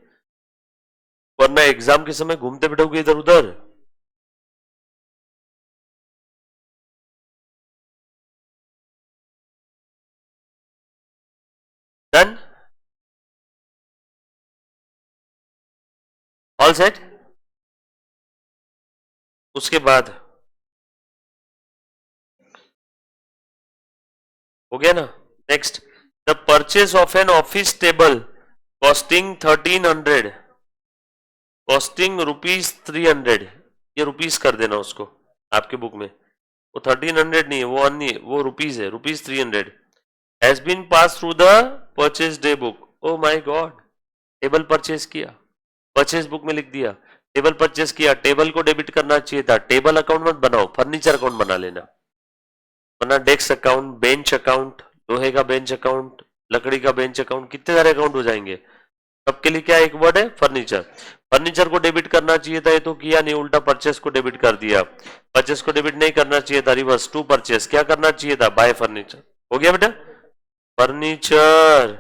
वरना एग्जाम के समय घूमते बैठोगे इधर उधर। Done, all set. उसके बाद हो गया ना, next, the purchase of an office table costing 1300 costing ₹300, ये रुपीस कर देना उसको आपके बुक में, वो 1300 नहीं है, वो अन्य वो रुपीस है, ₹300 has been pass through the purchase day book. Oh my god, table purchase किया, परचेज बुक में लिख दिया टेबल परचेज किया, टेबल को डेबिट करना चाहिए था, टेबल अकाउंट मत बनाओ, फर्नीचर अकाउंट बना लेना, वरना डेस्क अकाउंट, बेंच अकाउंट, लोहे का बेंच अकाउंट, लकड़ी का बेंच अकाउंट, कितने सारे अकाउंट हो जाएंगे। सबके लिए क्या एक वर्ड है, फर्नीचर। फर्नीचर को डेबिट करना चाहिए था, ये तो किया नहीं, उल्टा परचेस को डेबिट कर दिया। परचेस को डेबिट नहीं करना चाहिए था, रिवर्स टू परचेस, क्या करना चाहिए था, बाय फर्नीचर। हो गया बेटा, furniture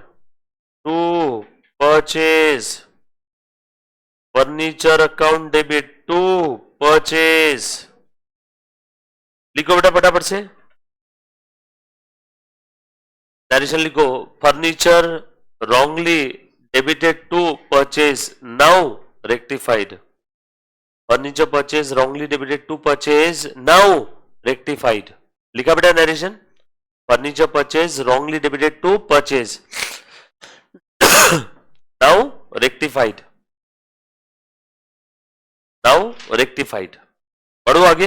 to purchase, furniture account debit to purchase. लिखो बेटा फटाफट से, नरेशन लिखो, furniture wrongly debited to purchase now rectified, furniture purchase wrongly debited to purchase now rectified। लिखा बेटा narration, furniture purchase wrongly debited to purchase, now rectified, now rectified. पढ़ो आगे।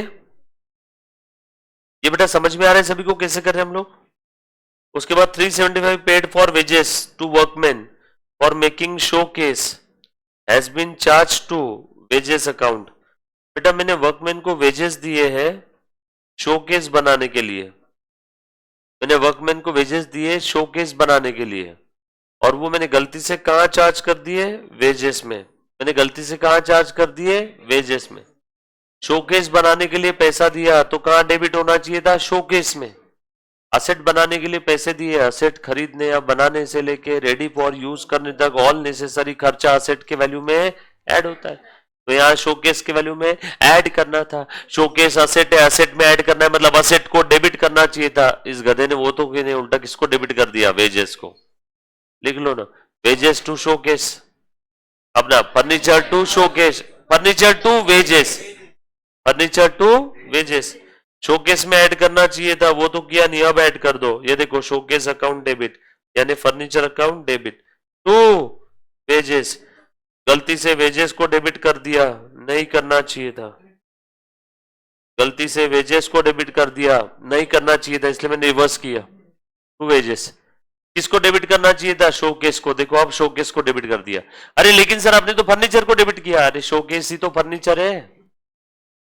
ये बेटा समझ में आ रहा है सभी को कैसे कर रहे हैं हम लोग? उसके बाद 375 paid for wages to workman for making showcase has been charge to wages account. बेटा मैंने वर्कमैन को वेजेस दिए हैं शोकेस बनाने के लिए, मैंने वर्कमैन को वेजेस दिए शोकेस बनाने के लिए, और वो मैंने गलती से कहां चार्ज कर दिए? वेजेस में। मैंने गलती से कहां चार्ज कर दिए? वेजेस में। शोकेस बनाने के लिए पैसा दिया तो कहां डेबिट होना चाहिए था? शोकेस में। असेट बनाने के लिए पैसे दिए, असेट खरीदने या बनाने से लेके रेडी फॉर यूज करने तक ऑल नेसेसरी खर्चा असेट के वैल्यू में ऐड होता है। तो यहाँ शोकेस के वैल्यू में ऐड करना था। शोकेस असेट है, असेट में ऐड करना है, मतलब असेट को डेबिट करना चाहिए था। इस गधे ने वो तो नहीं, उल्टा किसको डेबिट कर दिया? वेजेस को। लिख लो ना, वेजेस टू शोकेस। अब ना furniture to showcase, furniture to wages, furniture to wages. Showcase में ऐड करना चाहिए था, वो तो किया नहीं, अब ऐड कर दो। ये देखो शोकेस अकाउंट डेबिट, यानी furniture account debit to wages. गलती से वेजेस को डेबिट कर दिया, नहीं करना चाहिए था। गलती से वेजेस को डेबिट कर दिया, नहीं करना चाहिए था, इसलिए मैंने रिवर्स किया टू वेजेस। किसको डेबिट करना चाहिए था? शोकेस को। देखो अब शोकेस को डेबिट कर दिया। अरे लेकिन सर आपने तो फर्नीचर को डेबिट किया। अरे शोकेस ही तो फर्नीचर है,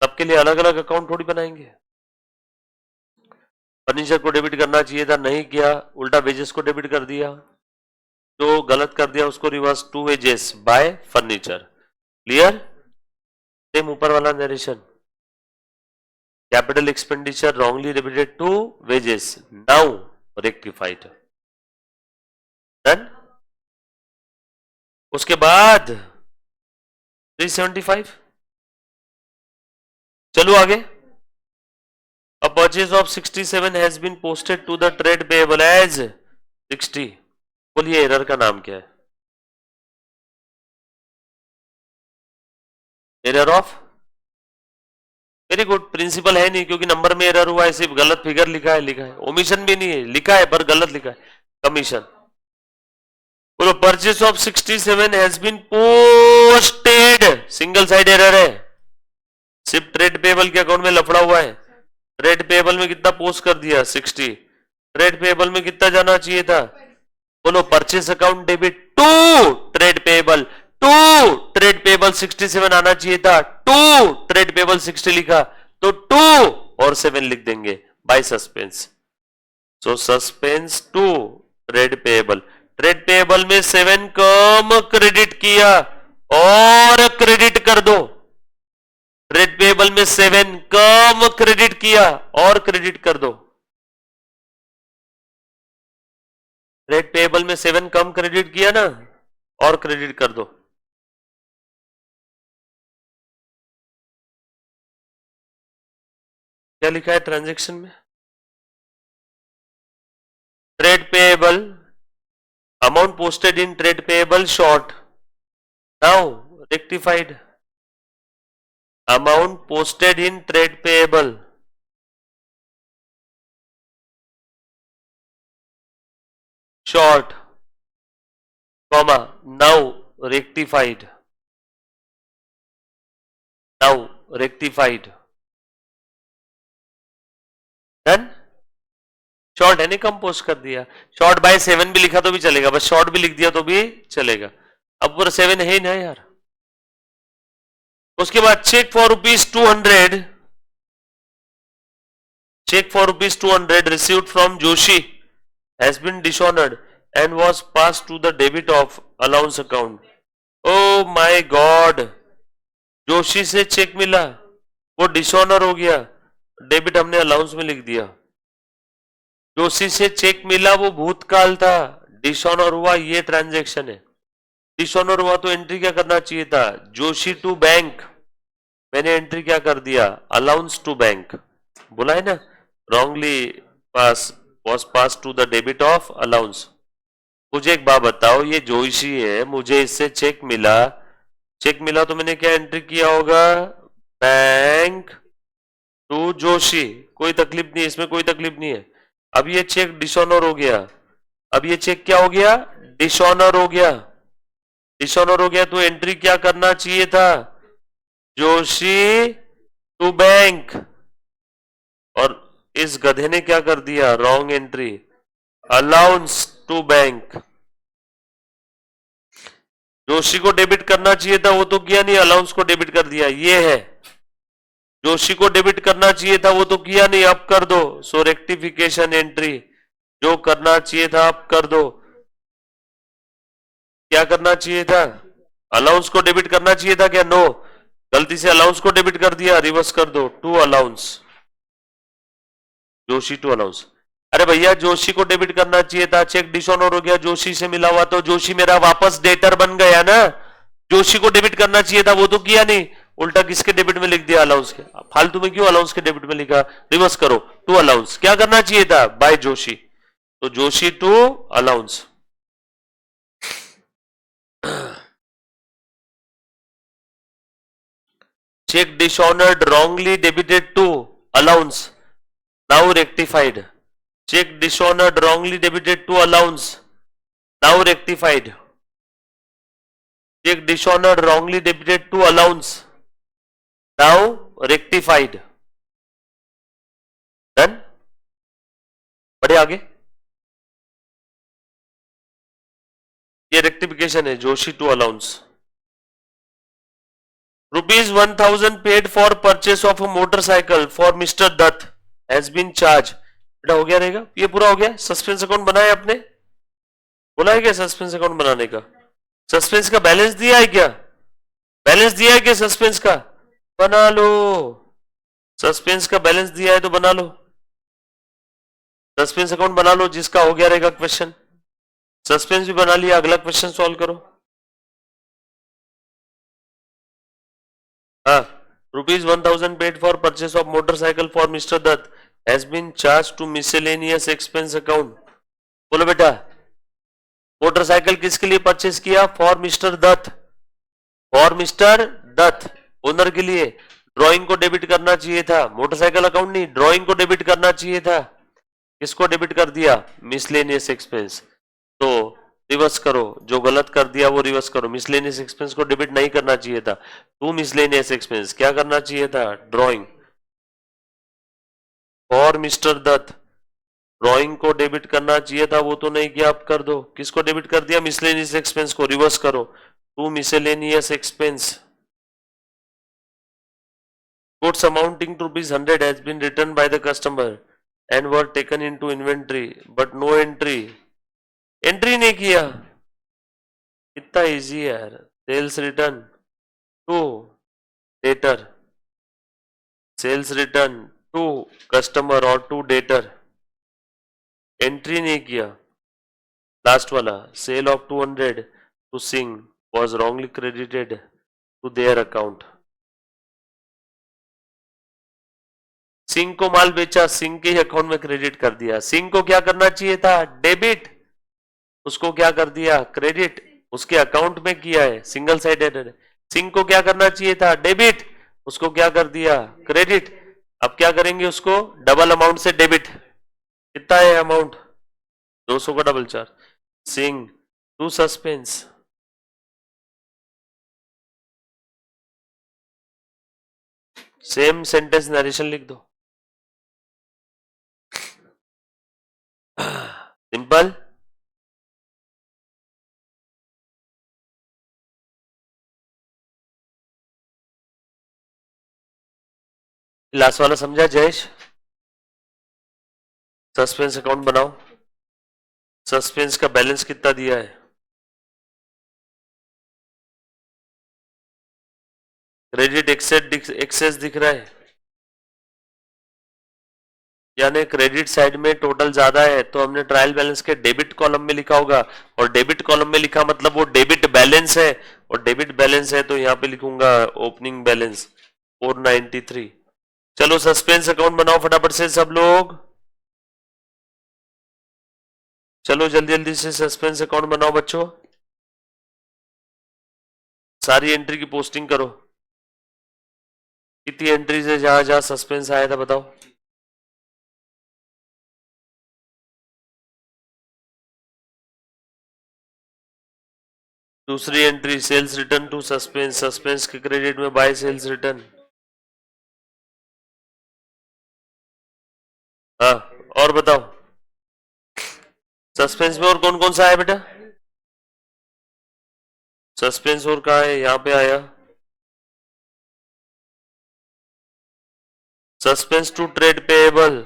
सबके लिए अलग अलग अकाउंट थोड़ी बनाएंगे। फर्नीचर को डेबिट करना चाहिए था, नहीं किया, उल्टा वेजेस को डेबिट कर दिया। जो गलत कर दिया उसको reverse to wages by furniture. Clear? Same ऊपर वाला narration. Capital expenditure wrongly debited to wages, now rectified. Done? उसके बाद 375, चलो आगे। A purchase of 67 has been posted to the trade payable as 60। बोलिए एरर का नाम क्या है? Error of, very good, principle है नहीं क्योंकि नंबर में एरर हुआ है, सिर्फ गलत फिगर लिखा है, लिखा है, ओमिशन भी नहीं है, लिखा है पर गलत लिखा है, कमीशन। बोलो purchase of 67 has been posted, single side error है, सिर्फ ट्रेड पेबल के अकाउंट में लफड़ा हुआ है। ट्रेड पेबल में कितना पोस्ट कर दिया? 60। ट्रेड पेबल में कितना जाना चाहिए था? बोलो purchase account debit to trade payable, to trade payable 67 आना चाहिए था, टू ट्रेड पेबल 60 लिखा तो 2 और 7 लिख देंगे by suspense. So suspense to trade payable, trade payable में 7 कम क्रेडिट किया और क्रेडिट कर दो। ट्रेड पेबल में 7 कम क्रेडिट किया और क्रेडिट कर दो। ट्रेड पेबल में 7 कम क्रेडिट किया ना, और क्रेडिट कर दो। क्या लिखा है ट्रांजैक्शन में? Trade payable amount posted in trade payable short, now rectified. Amount posted in trade payable short, comma, now rectified, now rectified. Done? Short है, नहीं कम पोस्ट कर दिया। शॉर्ट बाय 7 भी लिखा तो भी चलेगा, बस शॉर्ट भी लिख दिया तो भी चलेगा। अब पूरा 7 है ही ना यार। उसके बाद cheque for ₹200, cheque for ₹200 received from Joshi has been dishonoured and was pass to the debit of allowance account. Oh my god, Joshi से चेक मिला, वो डिसऑनर हो गया, डेबिट हमने अलाउंस में लिख दिया। जोशी से चेक मिला वो भूतकाल था, डिसऑनर हुआ ये ट्रांजैक्शन है। डिसऑनर हुआ तो एंट्री क्या करना चाहिए था? जोशी टू बैंक, मैंने एंट्री क्या कर दिया? Allowance to bank. बोला है ना, wrongly pass was pass to the debit of allowance. मुझे एक बात बताओ, ये जोशी है, मुझे इससे चेक मिला, चेक मिला तो मैंने क्या एंट्री किया होगा? Bank to Joshi. कोई तकलीफ नहीं, इसमें कोई तकलीफ नहीं है। अब ये चेक डिसऑनर हो गया, अब ये चेक क्या हो गया? डिसऑनर हो गया, डिसऑनर हो गया तो एंट्री क्या करना चाहिए था, जोशी टू बैंक, और इस गधे ने क्या कर दिया, wrong entry, allowance to bank. Joshi को डेबिट करना चाहिए था वो तो किया नहीं, अलाउंस को डेबिट कर दिया, ये है। जोशी को डेबिट करना चाहिए था वो तो किया नहीं, अब कर दो, सो रेक्टिफिकेशन एंट्री, जो करना चाहिए था अब कर दो। क्या करना चाहिए था, अलाउंस को डेबिट करना चाहिए था क्या, नो, गलती से अलाउंस को डेबिट कर दिया, रिवर्स कर दो, to allowance, Joshi to allowance. अरे भैया जोशी को डेबिट करना चाहिए था, चेक डिसऑनर हो गया, जोशी से मिला हुआ, तो जोशी मेरा वापस डेटर बन गया ना, जोशी को डेबिट करना चाहिए था वो तो किया नहीं, उल्टा किसके डेबिट में लिख दिया, अलाउंस के। फालतू में क्यों अलाउंस के डेबिट में लिखा, रिवर्स करो, टू अलाउंस, क्या करना चाहिए था, बाय जोशी, तो Joshi to allowance. Cheque dishonoured wrongly debited to allowance, now rectified, check dishonored wrongly debited to allowance, now rectified, check dishonored wrongly debited to allowance, now rectified, done। बढ़े आगे, ये rectification है, Joshi to allowance. ₹1000 paid for purchase of a motorcycle for Mr. Dutt has been charged, बेटा हो गया रहेगा, ये पूरा हो गया। सस्पेंस अकाउंट बनाया आपने, बोला है क्या सस्पेंस अकाउंट बनाने का, सस्पेंस का बैलेंस दिया है क्या, बैलेंस दिया है क्या सस्पेंस का, बना लो, सस्पेंस का बैलेंस दिया है तो बना लो, सस्पेंस अकाउंट बना लो, जिसका हो गया रहेगा क्वेश्चन। सस्पेंस भी बना लिया, अगला क्वेश्चन सॉल्व करो। हाँ, ₹1000 paid for purchase of motorcycle for Mr. Dutt has been charged to miscellaneous expense account। बोलो बेटा, मोटरसाइकिल किसके लिए परचेस किया, for mister Dutt, for mister Dutt, owner के लिए। ड्राइंग को डेबिट करना चाहिए था, मोटरसाइकिल अकाउंट नहीं, ड्राइंग को डेबिट करना चाहिए था, किसको डेबिट कर दिया, मिसलेनियस एक्सपेंस, तो रिवर्स करो, जो गलत कर दिया वो रिवर्स करो, मिसलेनियस एक्सपेंस को डेबिट नहीं करना चाहिए था, टू मिसलेनियस एक्सपेंस क्या करना चाहिए था, drawing, for mister Dutt, drawing को डेबिट करना चाहिए था वो तो नहीं किया, आप कर दो, किसको डेबिट कर दिया, मिसलेनियस एक्सपेंस को, रिवर्स करो, to miscellaneous expense. Goods amounting to ₹100 has been returned by the customer and were taken into inventory, but no entry, entry नहीं किया, कितना इजी है यार, sales return to debtor, sales return to customer और to debtor, entry नहीं किया। Last वाला, sale of 200 to Singh was wrongly credited to their account। Singh को माल बेचा, सिंह के अकाउंट में क्रेडिट कर दिया, सिंह को क्या करना चाहिए था, डेबिट, उसको क्या कर दिया, क्रेडिट, उसके अकाउंट में किया है, सिंगल साइडेड है। सिंह को क्या करना चाहिए था, डेबिट, उसको क्या कर दिया, क्रेडिट। अब क्या करेंगे, उसको डबल अमाउंट से डेबिट, कितना है अमाउंट, 200 का double charge, Singh to suspense. Same sentence narration लिख दो, सिंपल। लास्ट वाला समझा जयेश, सस्पेंस अकाउंट बनाओ, सस्पेंस का बैलेंस कितना दिया है, क्रेडिट एक्सेस दिख रहा है, यानी क्रेडिट साइड में टोटल ज्यादा है तो हमने ट्रायल बैलेंस के डेबिट कॉलम में लिखा होगा, और डेबिट कॉलम में लिखा मतलब वो डेबिट बैलेंस है, और डेबिट बैलेंस है तो यहाँ पे लिखूंगा ओपनिंग बैलेंस 493। चलो सस्पेंस अकाउंट बनाओ फटाफट से सब लोग, चलो जल्दी जल्दी से सस्पेंस अकाउंट बनाओ बच्चों, सारी एंट्री की पोस्टिंग करो, कितनी एंट्री से जहां जहां सस्पेंस आया था बताओ। दूसरी entry sales return to suspense, suspense के क्रेडिट में बाय सेल्स रिटर्न। हाँ, और बताओ सस्पेंस में और कौन कौन सा है बेटा? सस्पेंस और कहा है? यहां पे आया सस्पेंस टू ट्रेड पेएबल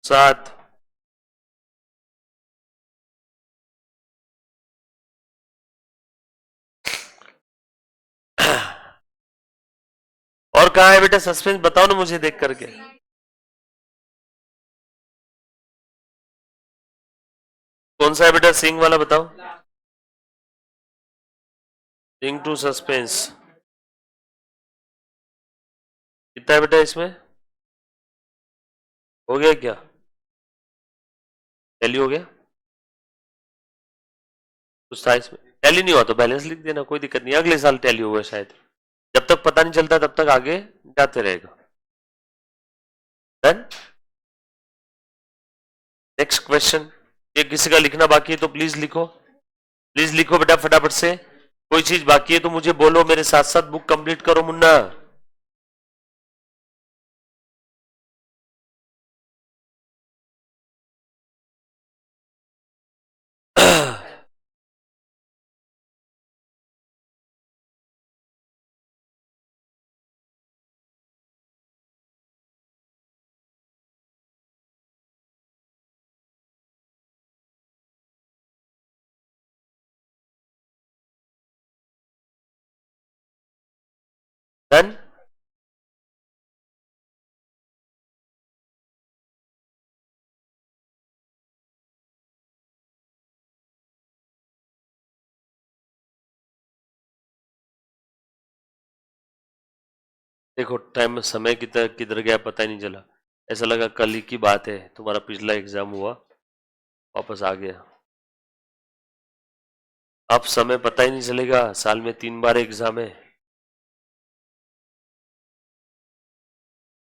7, और कहा है बेटा सस्पेंस? बताओ ना मुझे देख करके। कौन सा है बेटा सिंग वाला? बताओ। सिंग टू सस्पेंस कितना है बेटा इसमें? हो गया क्या? टैली हो गया? कुछ था इसमें? टैली नहीं हुआ तो बैलेंस लिख देना, कोई दिक्कत नहीं, अगले साल टैली होगा शायद। जब तक पता नहीं चलता तब तक आगे जाते रहेगा। डन। Next question. ये किसी का लिखना बाकी है तो प्लीज लिखो, प्लीज लिखो बेटा फटाफट से। कोई चीज बाकी है तो मुझे बोलो, मेरे साथ साथ बुक कंप्लीट करो मुन्ना। डन। देखो टाइम समय किधर किधर गया पता ही नहीं चला, ऐसा लगा कल ही की बात है, तुम्हारा पिछला एग्जाम हुआ वापस आ गया। अब समय पता ही नहीं चलेगा, साल में 3 बार एग्जाम है।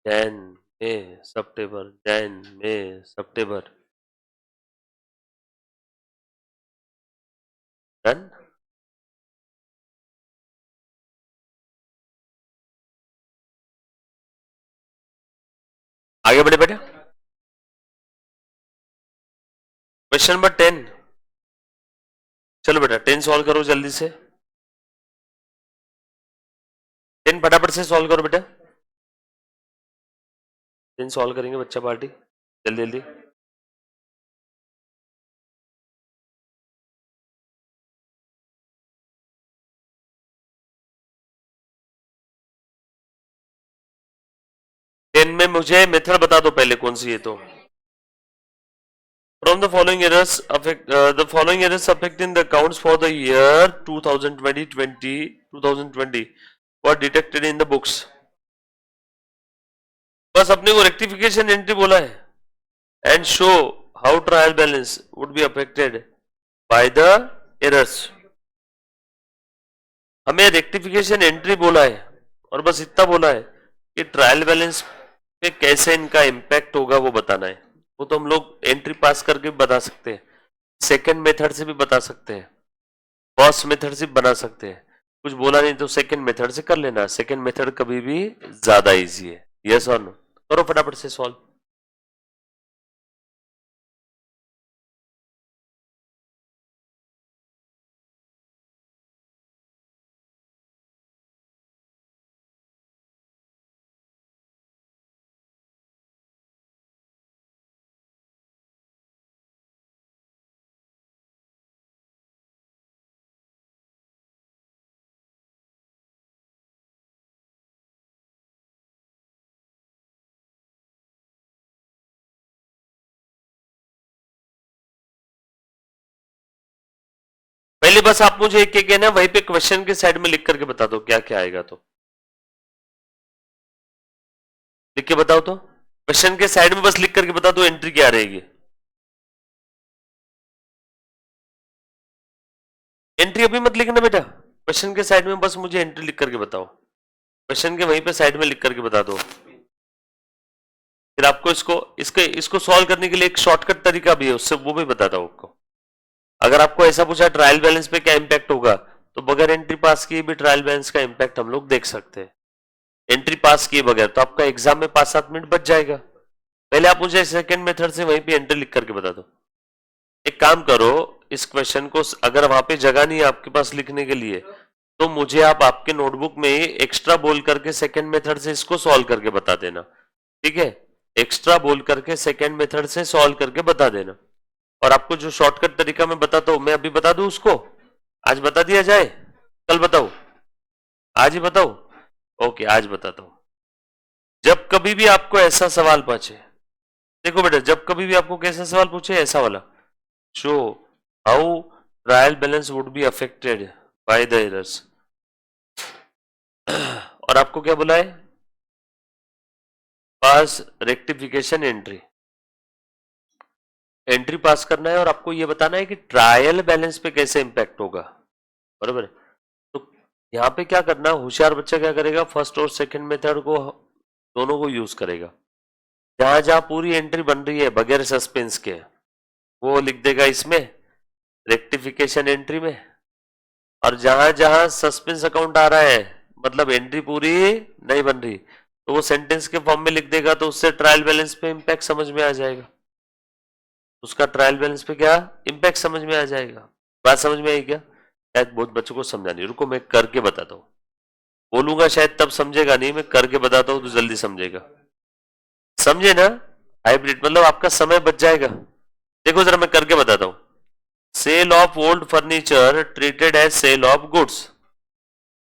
जैन में सितंबर, जैन में सितंबर। डन। आगे बढ़े बेटा। Question number 10। चलो बेटा 10 सॉल्व करो जल्दी से। 10 फटाफट से सॉल्व करो बेटा। 10 सॉल्व करेंगे बच्चा पार्टी, जल्दी जल्दी। टेन में मुझे मेथड बता दो पहले कौन सी है तो। From the following errors the following errors affecting the accounts for the year 2020 were detected in the books। बस अपने को रेक्टिफिकेशन एंट्री बोला है। And show how trial balance would be affected by the errors. हमें rectification entry बोला है और बस इतना बोला है कि ट्रायल बैलेंस पे कैसे इनका इम्पैक्ट होगा वो बताना है। वो तो हम लोग एंट्री पास करके भी बता सकते हैं, सेकंड मेथड से भी बता सकते हैं, फर्स्ट मेथड से बना सकते हैं। कुछ बोला नहीं तो सेकंड मेथड से कर लेना, सेकंड मेथड कभी भी ज्यादा इजी है। यस और नो? करो फटाफट से सॉल्व। पहले बस आप मुझे एक एक कहना, वहीं पे क्वेश्चन के साइड में लिख करके बता दो क्या क्या आएगा। तो लिख के बताओ, तो क्वेश्चन के साइड में बस लिख करके बता दो एंट्री क्या रहेगी। एंट्री अभी मत लिखना बेटा, क्वेश्चन के साइड में बस मुझे एंट्री लिख करके बताओ। क्वेश्चन के वहीं पे साइड में लिख करके बता दो। फिर आपको इसको सॉल्व करने के लिए एक शॉर्टकट तरीका भी है, उससे वो भी बताता हूं आपको। अगर आपको ऐसा पूछा ट्रायल बैलेंस पे क्या इंपैक्ट होगा, तो बगैर एंट्री पास किए भी ट्रायल बैलेंस का इम्पैक्ट हम लोग देख सकते हैं। एंट्री पास किए बगैर तो आपका एग्जाम में 5-7 मिनट बच जाएगा। पहले आप मुझे सेकंड मेथड से वहीं पे एंट्री लिख करके बता दो। एक काम करो, इस क्वेश्चन को अगर वहां पे जगह नहीं है आपके पास लिखने के लिए, तो मुझे आप आपके नोटबुक में एक्स्ट्रा बोल करके सेकंड मेथड से इसको सॉल्व करके बता देना, ठीक है? एक्स्ट्रा बोल करके सेकंड मेथड से सॉल्व करके बता देना। और आपको जो शॉर्टकट तरीका मैं बताता हूं, मैं अभी बता दूं उसको, आज बता दिया जाए, कल बताओ, आज ही बताओ? ओके, आज बताता हूं। जब कभी भी आपको ऐसा सवाल पूछे, देखो बेटा, जब कभी भी आपको कैसा सवाल पूछे, ऐसा वाला, show how trial balance would be affected by the errors, और आपको क्या बोला है, पास रेक्टिफिकेशन एंट्री, एंट्री पास करना है और आपको ये बताना है कि ट्रायल बैलेंस पे कैसे इंपैक्ट होगा, बराबर? तो यहाँ पे क्या करना, होशियार बच्चा क्या करेगा, फर्स्ट और सेकंड मेथड को दोनों को यूज करेगा। जहां जहां पूरी एंट्री बन रही है बगैर सस्पेंस के, वो लिख देगा इसमें रेक्टिफिकेशन एंट्री में, और जहां जहां सस्पेंस अकाउंट आ रहा है, मतलब एंट्री पूरी नहीं बन रही, तो वो सेंटेंस के फॉर्म में लिख देगा, तो उससे ट्रायल बैलेंस पे इंपैक्ट समझ में आ जाएगा, उसका ट्रायल बैलेंस पे क्या इंपैक्ट समझ में आ जाएगा। बात समझ में आई क्या? शायद बहुत बच्चों को समझा नहीं, रुको मैं करके बताता हूँ, बोलूंगा शायद तब समझेगा नहीं, मैं करके बताता हूँ तो जल्दी समझेगा, समझे ना? हाइब्रिड मतलब आपका समय बच जाएगा। देखो जरा मैं करके बताता हूँ। Sale of old furniture treated as sale of goods.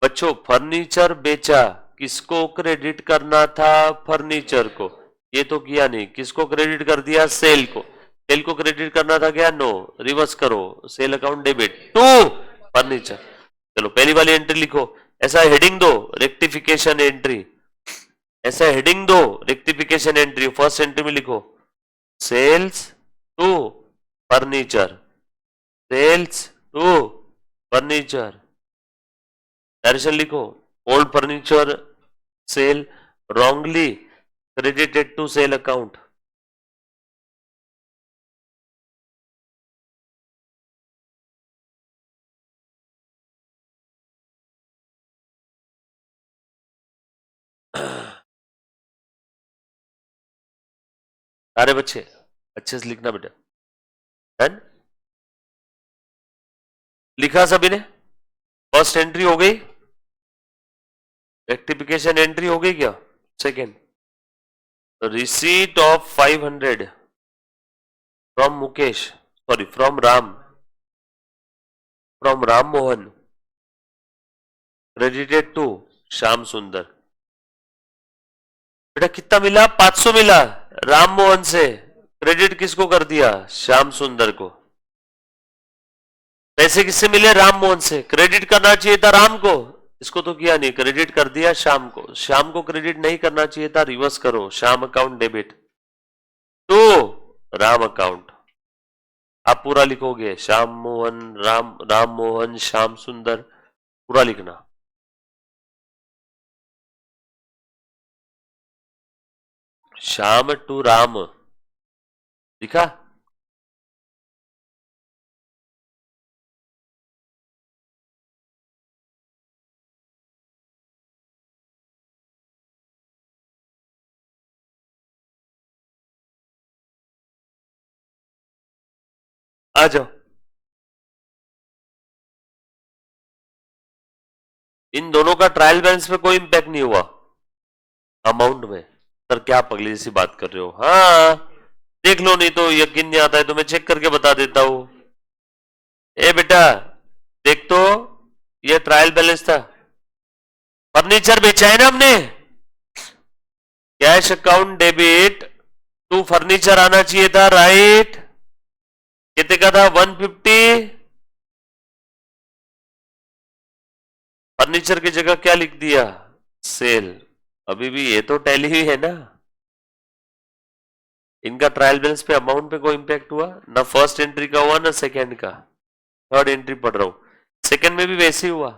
बच्चों, फर्नीचर बेचा, किसको क्रेडिट करना था? फर्नीचर को, ये तो किया नहीं, किसको क्रेडिट कर दिया? सेल को। सेल को क्रेडिट करना था क्या? नो, रिवर्स करो, sale account debit to furniture. चलो पहली वाली एंट्री लिखो, ऐसा हेडिंग दो, रेक्टिफिकेशन एंट्री, ऐसा हेडिंग दो, रेक्टिफिकेशन एंट्री। फर्स्ट एंट्री में लिखो sales to furniture, sales to furniture. Direction लिखो, old furniture sale wrongly credited to sale account. अरे बच्चे अच्छे से लिखना बेटा, है ना? लिखा सभी ने? फर्स्ट एंट्री हो गई, रेक्टिफिकेशन एंट्री हो गई क्या? Second, receipt of 500 from Mukesh, sorry from Ram Mohan, credited to Shyam Sundar. बेटा कितना मिला? 500 मिला राम मोहन से, क्रेडिट किसको कर दिया? श्याम सुंदर को। पैसे किससे मिले? राम मोहन से, क्रेडिट करना चाहिए था राम को, इसको तो किया नहीं, क्रेडिट कर दिया श्याम को। श्याम को क्रेडिट नहीं करना चाहिए था, रिवर्स करो, Shyam account debit to Ram account. आप पूरा लिखोगे, श्याम मोहन राम मोहन श्याम सुंदर, पूरा लिखना। श्याम टू राम, लिखा? आ जाओ। इन दोनों का ट्रायल बैलेंस में कोई इंपैक्ट नहीं हुआ अमाउंट में। सर क्या पगली सी बात कर रहे हो? हाँ देख लो, नहीं तो यकीन नहीं आता है तो मैं चेक करके बता देता हूं। ए बेटा देख तो, ये ट्रायल बैलेंस था, फर्नीचर बेचा है ना हमने, cash account debit to furniture आना चाहिए था, राइट? कितने का था? 150। फर्नीचर की जगह क्या लिख दिया? सेल। अभी भी ये तो टैली ही है ना। इनका ट्रायल बैलेंस पे अमाउंट पे कोई इंपैक्ट हुआ ना? फर्स्ट एंट्री का हुआ ना सेकंड का। थर्ड एंट्री पढ़ रहा हूं, सेकंड में भी वैसे ही हुआ,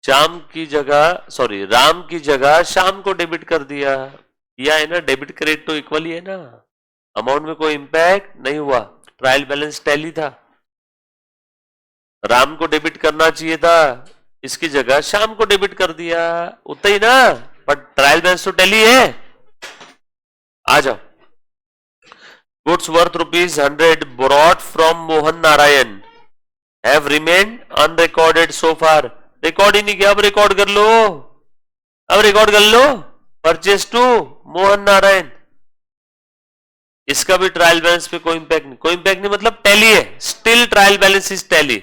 श्याम की जगह, सॉरी राम की जगह श्याम को डेबिट कर दिया, किया है ना? डेबिट क्रेडिट तो इक्वल ही है ना, अमाउंट में कोई इंपैक्ट नहीं हुआ, ट्रायल बैलेंस टैली था। राम को डेबिट करना चाहिए था, इसकी जगह शाम को डेबिट कर दिया, उतना ही ना, बट ट्रायल बैलेंस तो टैली है। आ जाओ। Goods worth ₹100 brought from Mohan Narayan have remained unrecorded so far. Record ही नहीं किया, अब रिकॉर्ड कर लो, अब रिकॉर्ड कर लो। परचेस टू मोहन नारायण, इसका भी ट्रायल बैलेंस पे कोई इंपैक्ट नहीं, कोई इंपैक्ट नहीं मतलब टैली है, still trial balance is tally.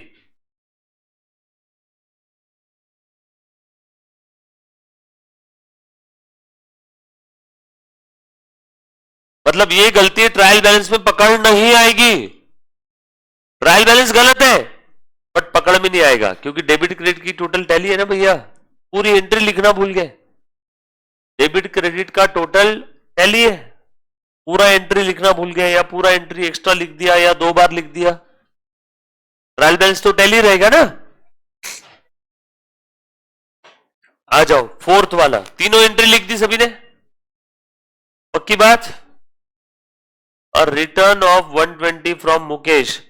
मतलब ये गलती ट्रायल बैलेंस में पकड़ नहीं आएगी। ट्रायल बैलेंस गलत है बट पकड़ में नहीं आएगा, क्योंकि डेबिट क्रेडिट की टोटल टैली है ना भैया। पूरी एंट्री लिखना भूल गए, डेबिट क्रेडिट का टोटल टैली है, पूरा एंट्री लिखना भूल गए, या पूरा एंट्री एक्स्ट्रा लिख दिया, या 2 बार लिख दिया, ट्रायल बैलेंस तो टैली रहेगा ना। आ जाओ फोर्थ वाला, तीनों एंट्री लिख दी सभी ने, पक्की बात। और return of 120 from Mukesh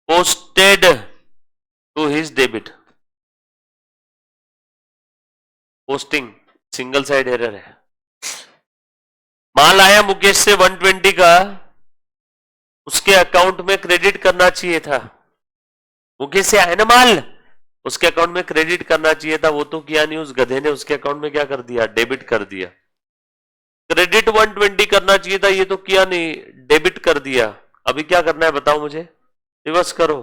posted to his debit। Posting single side error है। माल आया मुकेश से 120 का, उसके अकाउंट में क्रेडिट करना चाहिए था। मुकेश से आया ना माल, उसके अकाउंट में क्रेडिट करना चाहिए था, वो तो किया नहीं, उस गधे ने उसके अकाउंट में क्या कर दिया, डेबिट कर दिया। क्रेडिट 120 करना चाहिए था, ये तो किया नहीं, डेबिट कर दिया। अभी क्या करना है बताओ मुझे, रिवर्स करो।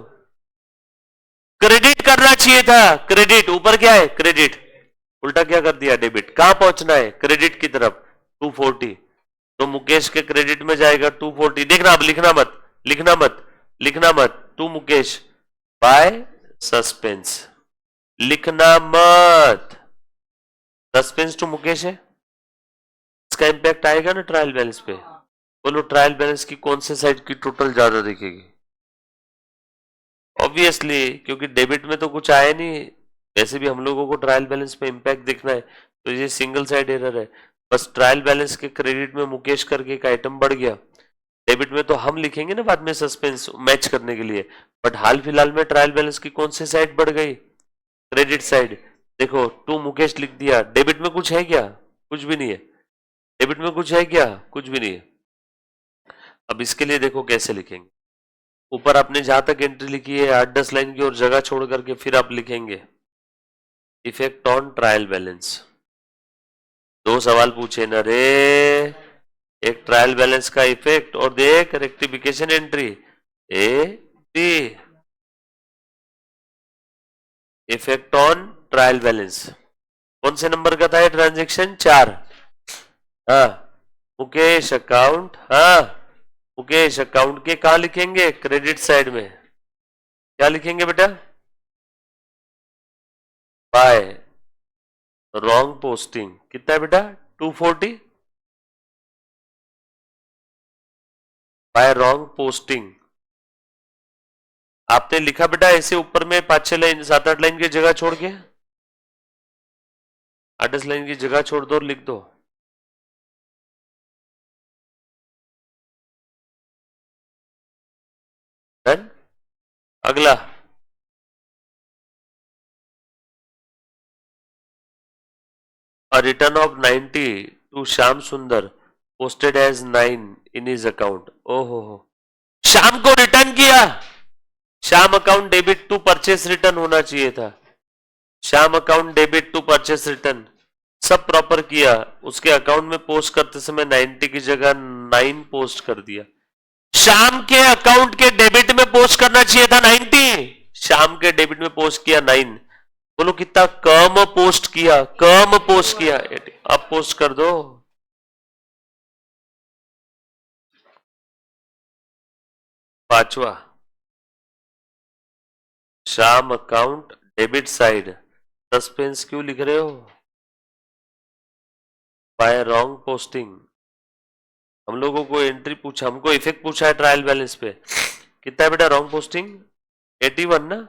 क्रेडिट करना चाहिए था, क्रेडिट ऊपर क्या है क्रेडिट, उल्टा क्या कर दिया डेबिट। कहां पहुंचना है क्रेडिट की तरफ, 240, तो मुकेश के क्रेडिट में जाएगा 240। देखना, अब लिखना मत, लिखना मत, लिखना मत, टू मुकेश बाय सस्पेंस, लिखना मत, सस्पेंस टू मुकेश है, इसका इंपैक्ट आएगा ना ट्रायल बैलेंस पे। बोलो ट्रायल बैलेंस की कौन से साइड की टोटल ज्यादा दिखेगी, ऑब्वियसली क्योंकि डेबिट में तो कुछ आया नहीं, वैसे भी हम लोगों को ट्रायल बैलेंस पे इंपैक्ट देखना है, तो ये सिंगल साइड एरर है। बस ट्रायल बैलेंस के क्रेडिट में मुकेश करके एक आइटम बढ़ गया, डेबिट में तो हम लिखेंगे ना बाद में सस्पेंस मैच करने के लिए, बट हाल फिलहाल में ट्रायल बैलेंस की कौन सी साइड बढ़ गई, क्रेडिट साइड। देखो टू मुकेश लिख दिया, डेबिट में कुछ है क्या, कुछ भी नहीं है, डेबिट में कुछ है क्या, कुछ भी नहीं है। अब इसके लिए देखो कैसे लिखेंगे, ऊपर आपने जहां तक एंट्री लिखी है 8-10 लाइन की और जगह छोड़ करके फिर आप लिखेंगे इफेक्ट ऑन ट्रायल बैलेंस। 2 सवाल पूछे ना रे, एक ट्रायल बैलेंस का इफेक्ट और देख rectification entry A B, effect on trial balance. कौन से नंबर का था ये ट्रांजेक्शन, 4। हाँ मुकेश अकाउंट, हाँ मुकेश अकाउंट के कहा लिखेंगे, क्रेडिट साइड में क्या लिखेंगे बेटा, बाय रॉन्ग पोस्टिंग। कितना है बेटा 240, बाय रॉन्ग पोस्टिंग। आपने लिखा बेटा ऐसे ऊपर में 5-6 लाइन 7-8 लाइन की जगह छोड़ के, 8-10 लाइन की जगह छोड़ दो और लिख दो। डन। अगला A return of 90 to Shyam सुंदर posted as 9 in his account। ओहो हो, श्याम को रिटर्न किया, Shyam account debit to purchase return होना चाहिए था, Shyam account debit to purchase return सब प्रॉपर किया, उसके अकाउंट में पोस्ट करते समय 90 की जगह 9 पोस्ट कर दिया। श्याम के अकाउंट के डेबिट में पोस्ट करना चाहिए था 90, श्याम के डेबिट में पोस्ट किया 9। बोलो कितना कम पोस्ट किया, कम पोस्ट किया, अब पोस्ट कर दो। पांचवा, Shyam account debit side, suspense क्यों लिख रहे हो, बाय रॉन्ग पोस्टिंग। हम लोगों को एंट्री पूछा, हमको इफेक्ट पूछा है ट्रायल बैलेंस पे, कितना है बेटा रॉन्ग पोस्टिंग, 81 ना।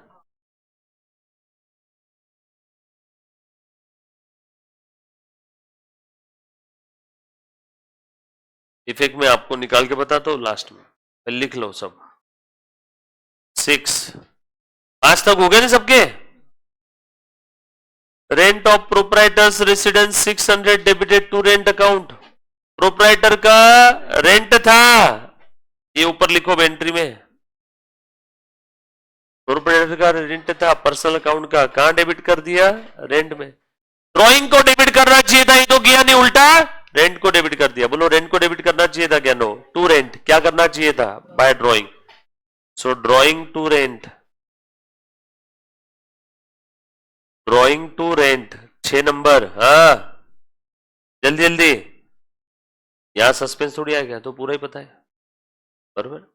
इफेक्ट में आपको निकाल के बताता हूं लास्ट में। लिख लो सब। 6 आज तक हो गए ना सबके। Rent of proprietor's residence 600 debited to rent account. Proprietor का रेंट था, ये ऊपर लिखो एंट्री में। प्रोप्राइटर का रेंट था पर्सनल अकाउंट का, कहां डेबिट कर दिया? रेंट में। ड्रॉइंग को डेबिट करना चाहिए था, ये तो किया नहीं, उल्टा रेंट को डेबिट कर दिया। बोलो रेंट को डेबिट करना चाहिए था क्या? नो, टू रेंट क्या करना चाहिए था? By drawing. So drawing to rent, drawing to rent 6 number. हाँ जल्दी जल्दी, यहां सस्पेंस थोड़ी आ गया, तो पूरा ही पता है। बराबर।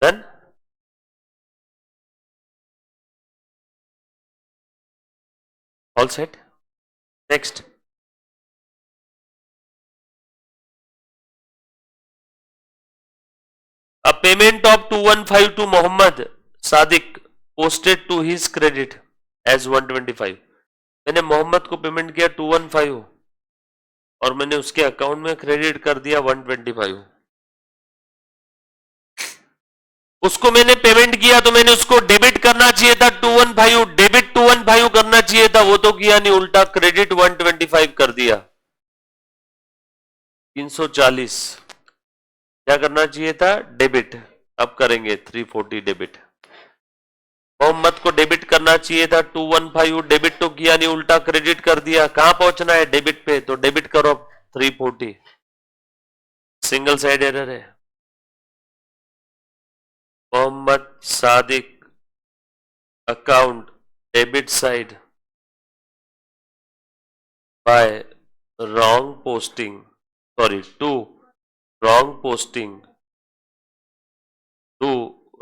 Done. All set. Next. A payment of 215 to Mohammed Sadiq posted to his credit as 125। मैंने मोहम्मद को पेमेंट किया 215 और मैंने उसके अकाउंट में क्रेडिट कर दिया 125। उसको मैंने पेमेंट किया तो मैंने उसको डेबिट करना चाहिए था 215, डेबिट 215 करना चाहिए था, वो तो किया नहीं, उल्टा क्रेडिट 125 कर दिया। 340 क्या करना चाहिए था? डेबिट। अब करेंगे 340 डेबिट। मोहम्मद को डेबिट करना चाहिए था 215, डेबिट तो किया नहीं, उल्टा क्रेडिट कर दिया। कहां पहुंचना है? डेबिट पे, तो डेबिट करो 340। सिंगल साइड एरर है। Mohammed Sadiq account debit side by wrong posting, sorry to wrong posting, to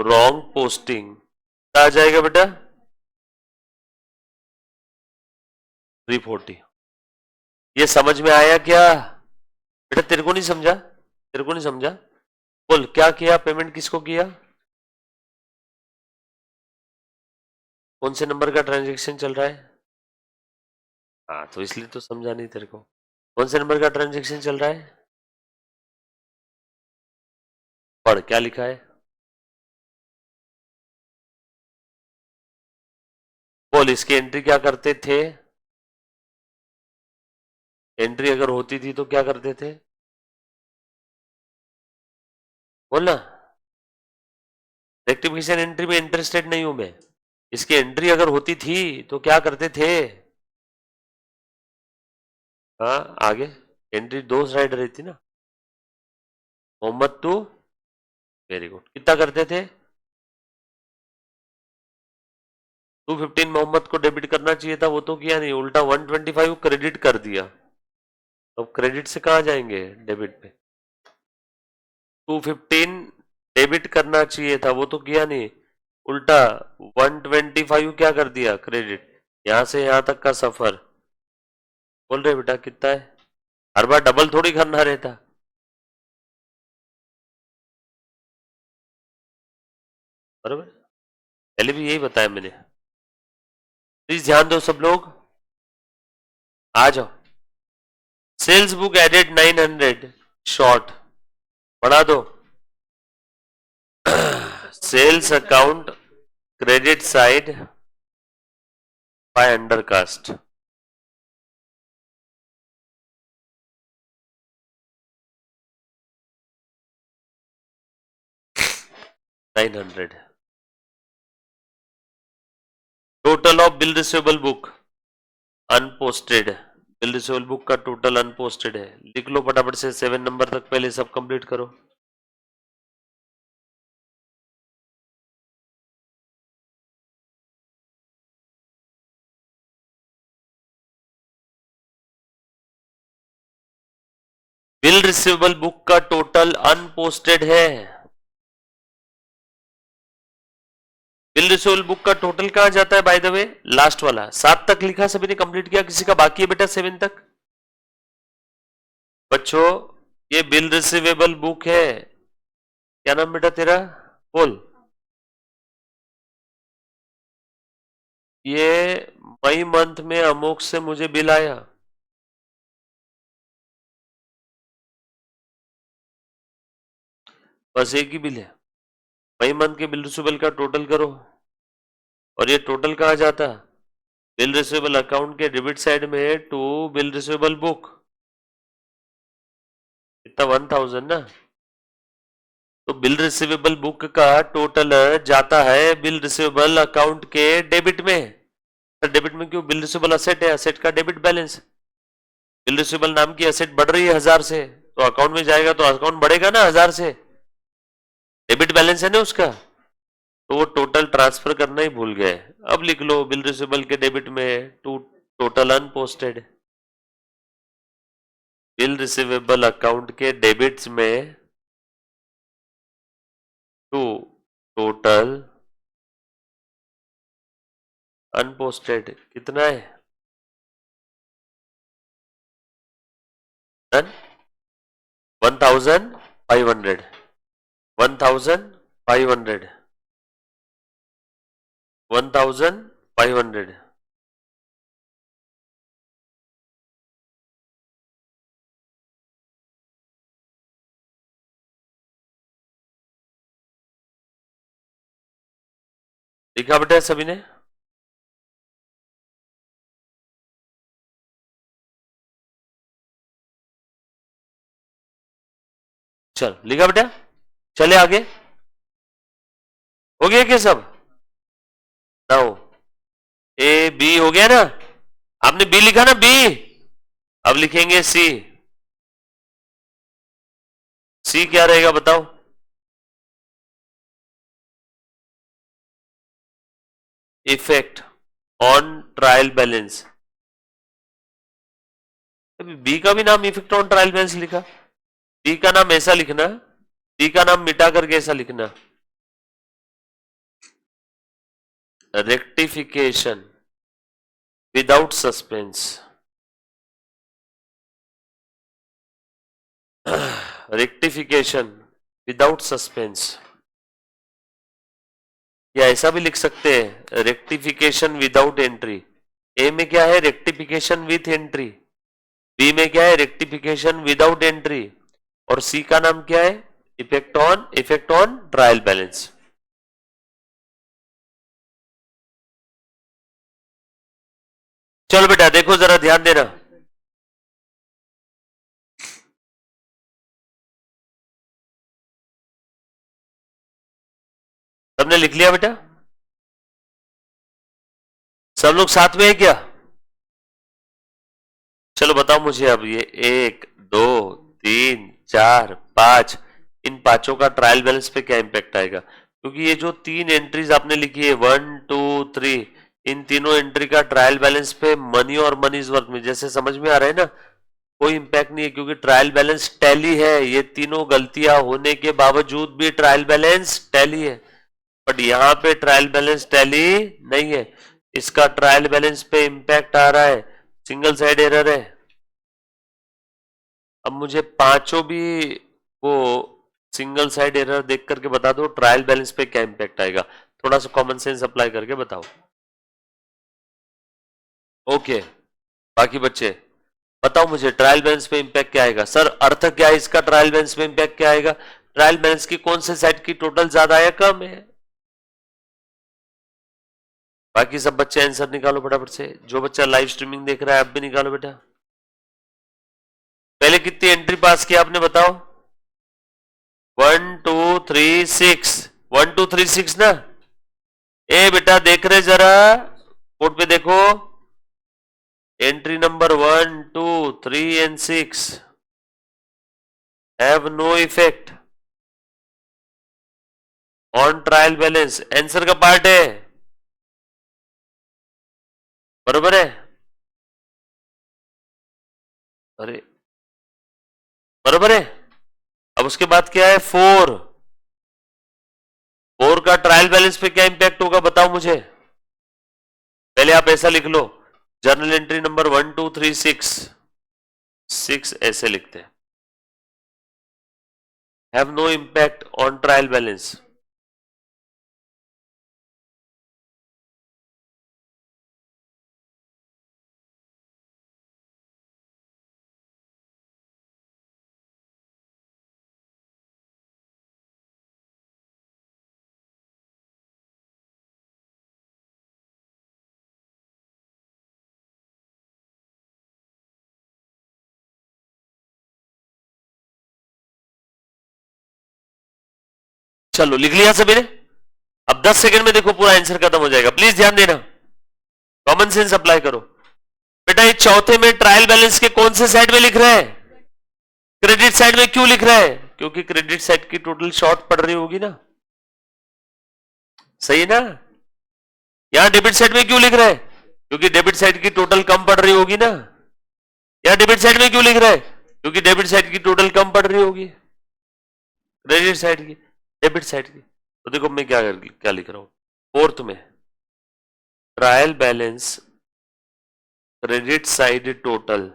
wrong posting. क्या आ जाएगा बेटा? 340। ये समझ में आया क्या बेटा? तेरे को नहीं समझा? तेरे को नहीं समझा? बोल क्या किया? पेमेंट किसको किया? कौन से नंबर का ट्रांजैक्शन चल रहा है? हाँ तो इसलिए तो समझा नहीं तेरे को। कौन से नंबर का ट्रांजैक्शन चल रहा है? पढ़ क्या लिखा है? बोल इसकी एंट्री क्या करते थे? एंट्री अगर होती थी तो क्या करते थे? बोल ना। रेक्टिफिकेशन एंट्री में इंटरेस्टेड नहीं हूं मैं। इसकी एंट्री अगर होती थी तो क्या करते थे? हाँ आगे एंट्री दो साइड रहती ना। मोहम्मद टू, वेरी गुड, कितना करते थे? 215 मोहम्मद को डेबिट करना चाहिए था, वो तो किया नहीं, उल्टा 125 क्रेडिट कर दिया। अब क्रेडिट से कहां जाएंगे? डेबिट पे। 215 डेबिट करना चाहिए था, वो तो किया नहीं, उल्टा 125 क्या कर दिया? क्रेडिट। यहां से यहां तक का सफर बोल रहे बेटा कितना है? हर बार डबल थोड़ी करना रहता। बराबर, पहले भी यही बताया मैंने। प्लीज ध्यान दो सब लोग, आ जाओ। सेल्स बुक एडेड 900 शॉर्ट, बढ़ा दो। Sales account credit side by undercast. $900। Total of bill receivable book unposted, bill receivable book का टोटल अनपोस्टेड है। लिख लो फटाफट से 7 नंबर तक, पहले सब कंप्लीट करो। बिल रिसीवेबल बुक का टोटल अनपोस्टेड है। बिल रिसीवेबल बुक का टोटल कहां जाता है? बाय द वे लास्ट वाला 7 तक लिखा, सभी ने कंप्लीट किया, किसी का बाकी है बेटा 7 तक? बच्चों ये बिल रिसीवेबल बुक है, क्या नाम बेटा तेरा, बोल। ये मई मंथ में अमोक से मुझे बिल आया। बस एक ही बिल है। मई मंथ के बिल रिसीवेबल का टोटल करो, और ये टोटल कहाँ जाता, बिल रिसीवेबल अकाउंट के डेबिट साइड में टू बिल रिसीवेबल बुक। इतना 1000 ना, तो बिल रिसीवेबल बुक का टोटल जाता है बिल रिसीवेबल अकाउंट के डेबिट में। डेबिट में क्यों, बिल रिसीवेबल असेट है, असेट का डेबिट बैलेंस। बिल रिसीवेबल नाम की असेट बढ़ रही है 1000 से, तो अकाउंट में जाएगा तो अकाउंट बढ़ेगा ना 1000 से, डेबिट बैलेंस है ना उसका। तो वो टोटल ट्रांसफर करना ही भूल गए। अब लिख लो बिल रिसीवेबल के डेबिट में to total unposted, bill receivable account के डेबिट्स में टू टोटल अनपोस्टेड कितना है, 1500, 1500, 1500। लिखा बेटा सभी ने, चल लिखा बेटा, चले आगे, हो गया क्या सब, नाउ ए बी हो गया ना, आपने बी लिखा ना बी, अब लिखेंगे सी। सी क्या रहेगा बताओ, effect on trial balance. B का भी नाम इफेक्ट ऑन ट्रायल बैलेंस लिखा, बी का नाम ऐसा लिखना, बी का नाम मिटा करके ऐसा लिखना, rectification without suspense, rectification without suspense, या ऐसा भी लिख सकते हैं रेक्टिफिकेशन विदाउट एंट्री। ए में क्या है, रेक्टिफिकेशन विथ एंट्री, बी में क्या है, रेक्टिफिकेशन विदाउट एंट्री, और सी का नाम क्या है, इफेक्ट ऑन ट्रायल बैलेंस। चलो बेटा देखो जरा ध्यान देना, सबने लिख लिया बेटा, सब लोग साथ में है क्या, चलो बताओ मुझे अब ये 1 2 3 4 5, इन पांचों का ट्रायल बैलेंस पे क्या इंपैक्ट आएगा, क्योंकि ये जो तीन एंट्रीज आपने लिखी है 1 2 3, इन तीनों एंट्री का ट्रायल बैलेंस पे मनी और मनीज वर्थ में जैसे समझ में आ रहा है ना, कोई इंपैक्ट नहीं है, क्योंकि ट्रायल बैलेंस टैली है, ये तीनों गलतियां होने के बावजूद भी ट्रायल बैलेंस टैली है। बट यहाँ पे ट्रायल बैलेंस टैली नहीं है, इसका ट्रायल बैलेंस पे इंपैक्ट आ रहा है, सिंगल साइड एरर है। अब मुझे पांचों भी वो सिंगल साइड एरर देख करके बता दो ट्रायल बैलेंस पे क्या इंपैक्ट आएगा, थोड़ा सा कॉमन सेंस अप्लाई करके बताओ। ओके बाकी बच्चे बताओ मुझे ट्रायल बैलेंस पे इंपैक्ट क्या आएगा, सर अर्थ क्या है इसका, ट्रायल बैलेंस पे इंपैक्ट क्या आएगा, ट्रायल बैलेंस की कौन से साइड की टोटल ज्यादा है कम है। बाकी सब बच्चे आंसर निकालो फटाफट से, जो बच्चा लाइव स्ट्रीमिंग देख रहा है अब भी निकालो बेटा। पहले कितनी एंट्री पास किया आपने बताओ, 1 2 3 6, 1 2 3 6 ना। ए बेटा देख रहे जरा बोर्ड पे देखो, entry number 1 2 3 and 6 have no effect on trial balance, answer का पार्ट है, बरोबर है, अरे बरोबर है। अब उसके बाद क्या है 4, 4 का ट्रायल बैलेंस पे क्या इंपैक्ट होगा बताओ मुझे, पहले आप ऐसा लिख लो, जर्नल एंट्री नंबर 1 2 3 6 6 ऐसे लिखते हैं, have no impact on trial balance. चलो लिख लिया सभी ने? अब 10 सेकंड में देखो पूरा आंसर खत्म हो जाएगा। प्लीज ध्यान देना, कॉमन सेंस अप्लाई करो। बेटा ये चौथे में ट्रायल बैलेंस के कौन से साइड में लिख रहे हैं? क्रेडिट साइड में क्यों लिख रहा है? क्योंकि क्रेडिट साइड की टोटल शॉर्ट पड़ रही होगी ना, सही है ना? यहां डेबिट साइड में क्यों लिख रहा है? क्योंकि डेबिट साइड की टोटल कम पड़ रही होगी ना। यहां डेबिट साइड में क्यों लिख रहा है? क्योंकि डेबिट साइड की टोटल कम पड़ रही होगी क्रेडिट साइड की, डेबिट साइड की। तो देखो मैं क्या क्या लिख रहा हूं, फोर्थ में trial balance credit side total,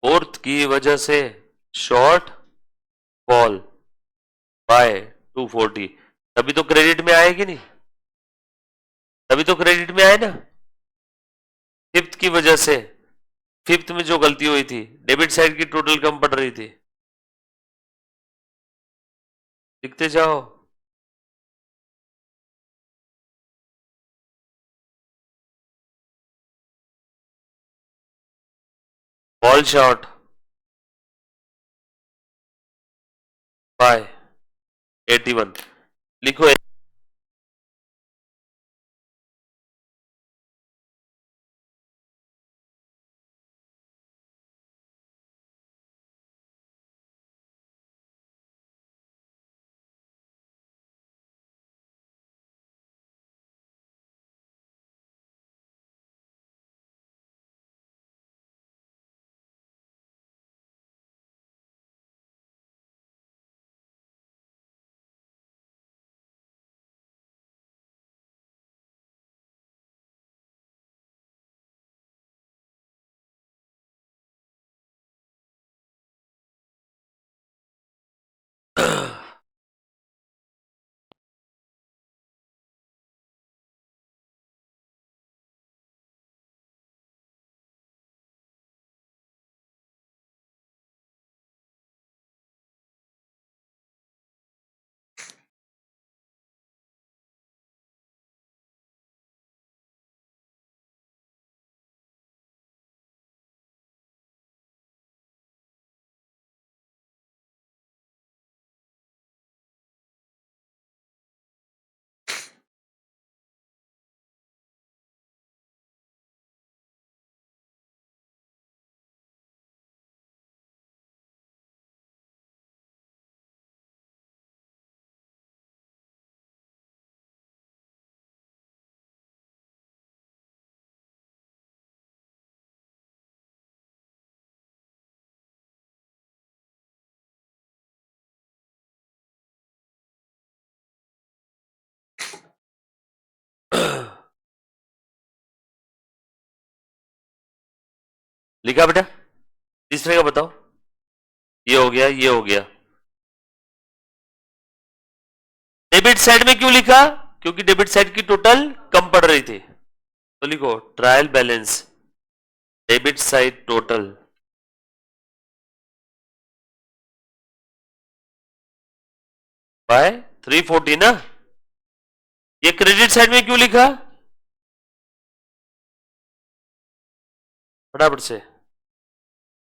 fourth की वजह से शॉर्ट फॉल बाय 240, तभी तो क्रेडिट में आएगी नहीं, तभी तो क्रेडिट में आए ना। फिफ्थ की वजह से, फिफ्थ में जो गलती हुई थी, डेबिट साइड की टोटल कम पड़ रही थी। लिखते जाओ। फॉल शॉर्ट बाय 81 लिखो। लिखा बेटा? तीसरे का बताओ। ये हो गया, ये हो गया। डेबिट साइड में क्यों लिखा? क्योंकि डेबिट साइड की टोटल कम पड़ रही थी। तो लिखो trial balance debit side total by 340 ना। ये क्रेडिट साइड में क्यों लिखा? फटाफट से,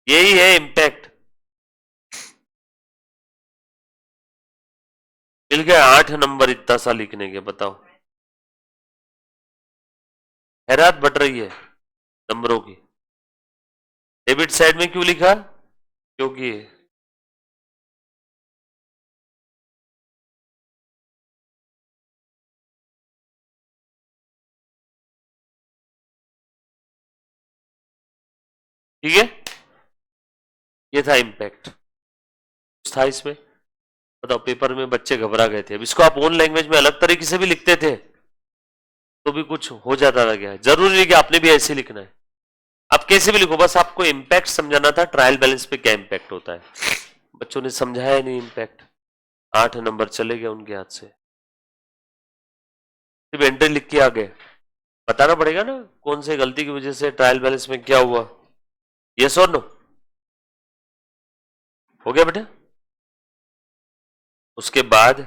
यही है इम्पैक्ट। मिल गया 8 नंबर इतना सा लिखने के। बताओ, हैरात बढ़ रही है नंबरों की। डेबिट साइड में क्यों लिखा? क्योंकि ठीक है, ये था इम्पैक्ट। था इसमें, बताओ पेपर में बच्चे घबरा गए थे। अब इसको आप ओन लैंग्वेज में अलग तरीके से भी लिखते थे तो भी कुछ हो जाता था क्या? जरूरी नहीं कि आपने भी ऐसे लिखना है। आप कैसे भी लिखो, बस आपको इम्पैक्ट समझाना था, ट्रायल बैलेंस पे क्या इम्पैक्ट होता है। बच्चों ने समझाया नहीं इम्पैक्ट, 8 नंबर चले गए उनके हाथ से। सिर्फ एंट्री लिख के आ गए, बताना पड़ेगा ना कौन से गलती की वजह से ट्रायल बैलेंस में क्या हुआ। यस और नो, हो गया बेटा। उसके बाद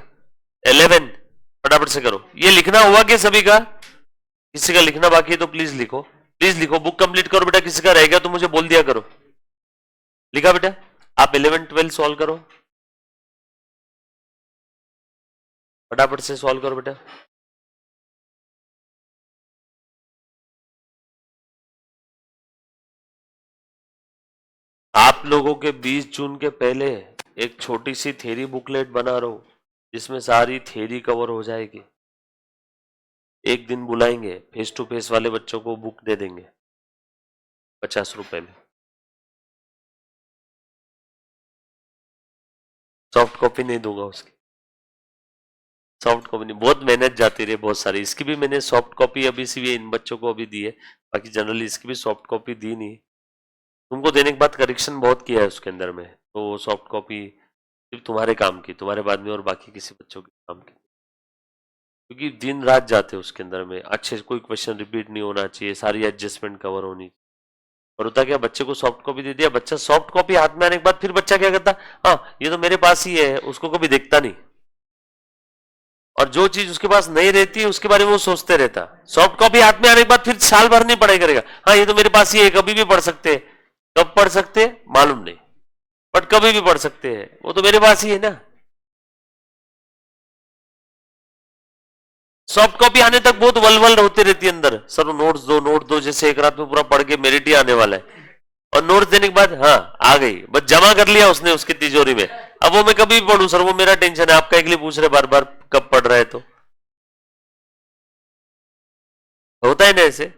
11 फटाफट से करो। ये लिखना हुआ कि सभी का? किसी का लिखना बाकी है तो प्लीज लिखो, प्लीज लिखो, बुक कंप्लीट करो बेटा। किसी का रहेगा तो मुझे बोल दिया करो। लिखा बेटा? आप 11 12 सॉल्व करो, फटाफट से सॉल्व करो बेटा। आप लोगों के 20 जून के पहले एक छोटी सी थ्योरी बुकलेट बना रहा हूं जिसमें सारी थ्योरी कवर हो जाएगी। एक दिन बुलाएंगे, फेस टू फेस वाले बच्चों को बुक दे देंगे 50 रुपए में। सॉफ्ट कॉपी नहीं दूंगा उसकी, सॉफ्ट कॉपी नहीं, बहुत मेहनत जाती रही बहुत सारी। इसकी भी मैंने सॉफ्ट कॉपी अभी सी इन बच्चों को अभी दी है, बाकी जनरली इसकी भी सॉफ्ट कॉपी दी नहीं। तुमको देने के बाद करेक्शन बहुत किया है उसके अंदर में, तो सॉफ्ट कॉपी सिर्फ तुम्हारे काम की, तुम्हारे बाद में और बाकी किसी बच्चों के काम की, क्योंकि दिन रात जाते हैं उसके अंदर में। अच्छे कोई क्वेश्चन रिपीट नहीं होना चाहिए, सारी एडजस्टमेंट कवर होनी। और होता क्या, बच्चे को सॉफ्ट कॉपी दे दिया, बच्चा सॉफ्ट कॉपी हाथ में आने के बाद फिर बच्चा क्या करता, हाँ ये तो मेरे पास ही है, उसको कभी देखता नहीं। और जो चीज उसके पास नहीं रहती है उसके बारे में वो सोचते रहता। सॉफ्ट कॉपी हाथ में आने के बाद फिर साल भर नहीं पढ़ाई करेगा, हाँ ये तो मेरे पास ही है, कभी भी पढ़ सकते हैं। कब पढ़ सकते हैं मालूम नहीं, बट कभी भी पढ़ सकते हैं, वो तो मेरे पास ही है ना। सॉफ्ट कॉपी आने तक बहुत वलवल होती रहती है अंदर, सर नोट्स दो, जैसे एक रात में पूरा पढ़ के मेरिट ही आने वाला है। और नोट्स देने के बाद हाँ आ गई, बस जमा कर लिया उसने उसकी तिजोरी में। अब वो मैं कभी भी पढ़ूं सर, वो मेरा टेंशन है, आपका एक लिए पूछ रहे बार बार कब पढ़ रहा है, तो होता है ना ऐसे।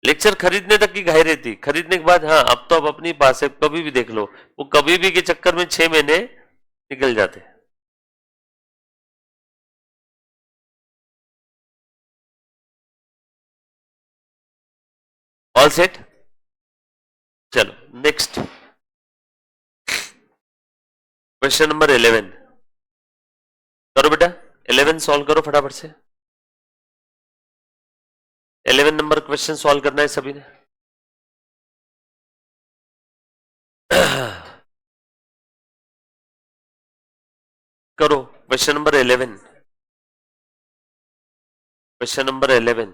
लेक्चर खरीदने तक की घाई रहती, खरीदने के बाद हाँ अब तो अब अपनी पास है, कभी भी देख लो। वो कभी भी के चक्कर में 6 महीने निकल जाते। ऑल सेट, चलो नेक्स्ट क्वेश्चन नंबर 11 करो बेटा। 11 सॉल्व करो फटाफट से। 11 नंबर क्वेश्चन सॉल्व करना है सभी ने। करो question number 11, question number 11।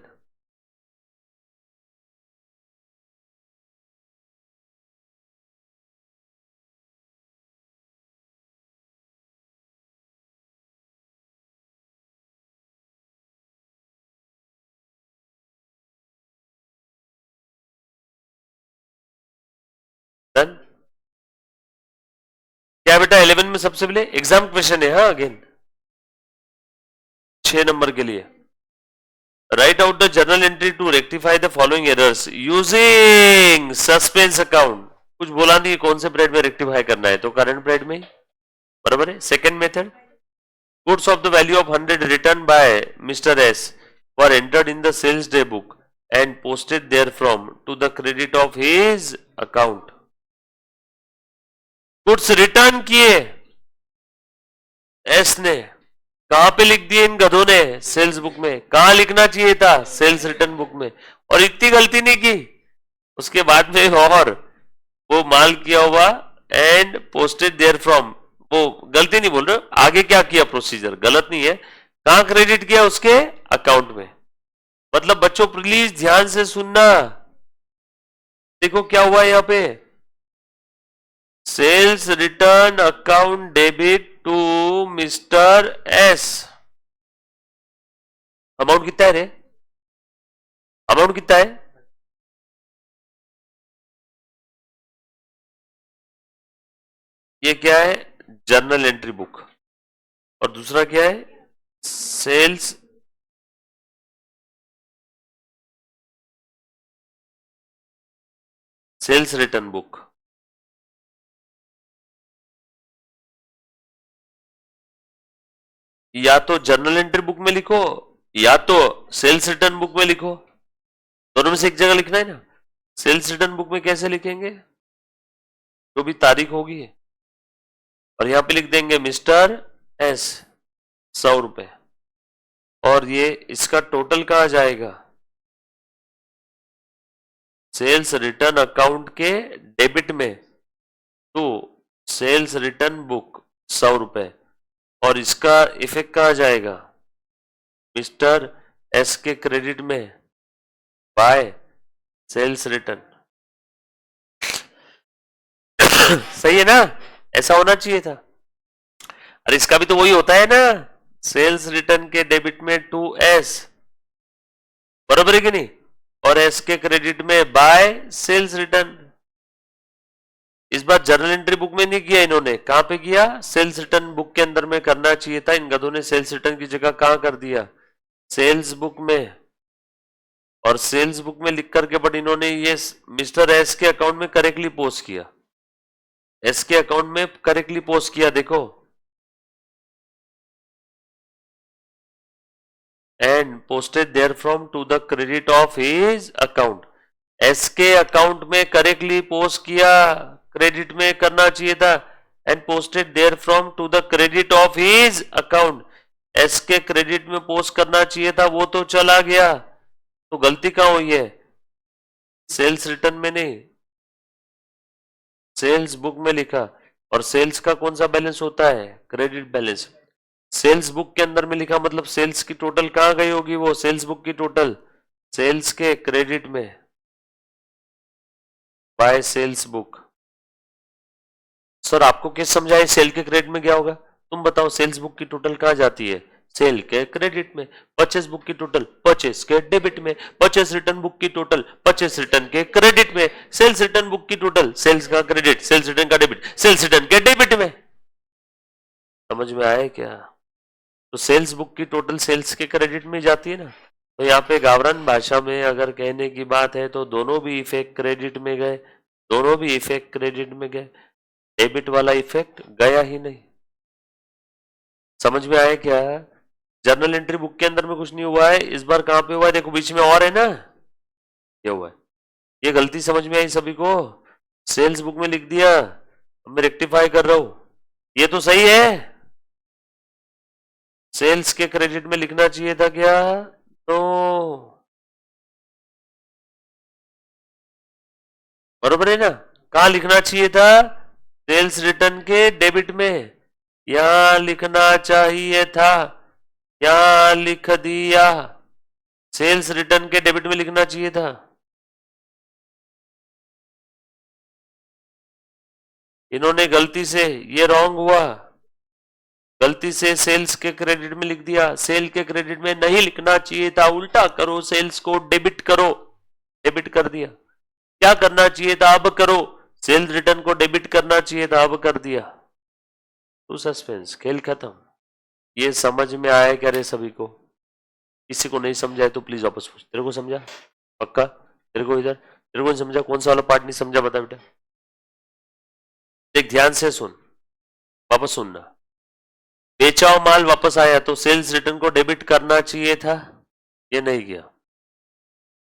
Done? क्या बेटा 11 में सबसे पहले एग्जाम क्वेश्चन है, हाँ अगेन 6 नंबर के लिए। Write out the journal entry to rectify the following errors using suspense account. कुछ बोला नहीं कौन से पीरियड में रेक्टिफाई करना है, तो करंट पीरियड में ही, बराबर है। Second method, goods of the value of 100 written by Mr. S were entered in the sales day book and posted therefrom to the credit of his account. Goods return किए S ने, कहां पे लिख दिए इन गधों ने, सेल्स बुक में। कहां लिखना चाहिए था, सेल्स रिटर्न बुक में। और इतनी गलती नहीं की उसके बाद में, और वो माल किया हुआ एंड पोस्टेड देयर फ्रॉम, वो गलती नहीं बोल रहे, आगे क्या किया प्रोसीजर गलत नहीं है, कहां क्रेडिट किया, उसके अकाउंट में। मतलब बच्चों प्लीज ध्यान से सुनना, देखो क्या हुआ यहां पे, sales return account debit to mister S. Amount कितना है रे, अमाउंट कितना है, ये क्या है, जर्नल एंट्री बुक। और दूसरा क्या है, सेल्स सेल्स रिटर्न बुक। या तो जर्नल एंट्री बुक में लिखो या तो सेल्स रिटर्न बुक में लिखो, दोनों में से एक जगह लिखना है ना। सेल्स रिटर्न बुक में कैसे लिखेंगे? जो भी तारीख होगी और यहां पे लिख देंगे मिस्टर एस 100 रुपए, और ये इसका टोटल कहा जाएगा? सेल्स रिटर्न अकाउंट के डेबिट में, तो सेल्स रिटर्न बुक 100 रुपए, और इसका इफेक्ट कहा जाएगा? मिस्टर एस के क्रेडिट में बाय सेल्स रिटर्न। सही है ना? ऐसा होना चाहिए था। अरे इसका भी तो वही होता है ना, सेल्स रिटर्न के डेबिट में टू एस, बराबर है कि नहीं, और एस के क्रेडिट में बाय सेल्स रिटर्न। इस बार जर्नल एंट्री बुक में नहीं किया इन्होंने, कहां पे किया? सेल्स रिटर्न बुक के अंदर में करना चाहिए था। इन गधों ने सेल्स रिटर्न की जगह कहां कर दिया? सेल्स बुक में, और सेल्स बुक में लिख करके, बट इन्होंने ये मिस्टर एस के अकाउंट में करेक्टली पोस्ट किया, एस के अकाउंट में करेक्टली पोस्ट किया, देखो, and posted there from to the credit of his account. S के अकाउंट में करेक्टली पोस्ट किया, क्रेडिट में करना चाहिए था, and posted there from to the credit of his account. S के क्रेडिट में पोस्ट करना चाहिए था, वो तो चला गया, तो गलती कहां हुई है? सेल्स रिटर्न में नहीं, सेल्स बुक में लिखा। और सेल्स का कौन सा बैलेंस होता है? Credit balance. सेल्स बुक के अंदर में लिखा, मतलब सेल्स की टोटल कहां गई होगी? वो सेल्स बुक की टोटल सेल्स के क्रेडिट में बाय सेल्स बुक। सर आपको किस समझाए सेल के क्रेडिट में क्या होगा? तुम बताओ, सेल्स बुक की टोटल कहां जाती है? सेल के क्रेडिट में। परचेस बुक की टोटल परचेस के डेबिट में। परचेस रिटर्न बुक की टोटल परचेस रिटर्न के क्रेडिट में। सेल्स रिटर्न बुक की टोटल सेल्स का क्रेडिट, सेल्स रिटर्न का डेबिट, सेल्स रिटर्न के डेबिट में। समझ में आया क्या? तो सेल्स बुक की टोटल सेल्स के क्रेडिट में जाती है ना। तो यहाँ पे गावरान भाषा में अगर कहने की बात है तो दोनों भी इफेक्ट क्रेडिट में गए, दोनों भी इफेक्ट क्रेडिट में गए, डेबिट वाला इफेक्ट गया ही नहीं। समझ में आया क्या? जर्नल एंट्री बुक के अंदर में कुछ नहीं हुआ है, इस बार कहां पे हुआ है? देखो बीच में और है ना, क्या हुआ है? ये गलती समझ में आई सभी को? सेल्स बुक में लिख दिया, अब मैं रेक्टिफाई कर रहा हूं, ये तो सही है। सेल्स के क्रेडिट में लिखना चाहिए था क्या? तो बरोबर है ना? कहा लिखना चाहिए था? सेल्स रिटर्न के डेबिट में। यहां लिखना चाहिए था, यहां लिख दिया, सेल्स रिटर्न के डेबिट में लिखना चाहिए था। इन्होंने गलती से, ये रॉन्ग हुआ, गलती से सेल्स के क्रेडिट में लिख दिया, सेल के क्रेडिट में नहीं लिखना चाहिए था, उल्टा करो, सेल्स को डेबिट करो, डेबिट कर दिया। क्या करना चाहिए था? अब करो, सेल रिटर्न को डेबिट करना चाहिए था, अब कर दिया। तो सस्पेंस, खेल खत्म। ये समझ में आया क्या रे सभी को? किसी को नहीं समझा है तो प्लीज वापस पूछ। तेरे को समझा पक्का? तेरे को इधर, तेरे को नहीं समझा? कौन सा वाला पार्ट नहीं समझा बता बेटा। देख ध्यान से सुन, वापस सुनना। बेचा हुआ माल वापस आया तो सेल्स रिटर्न को डेबिट करना चाहिए था, ये नहीं किया,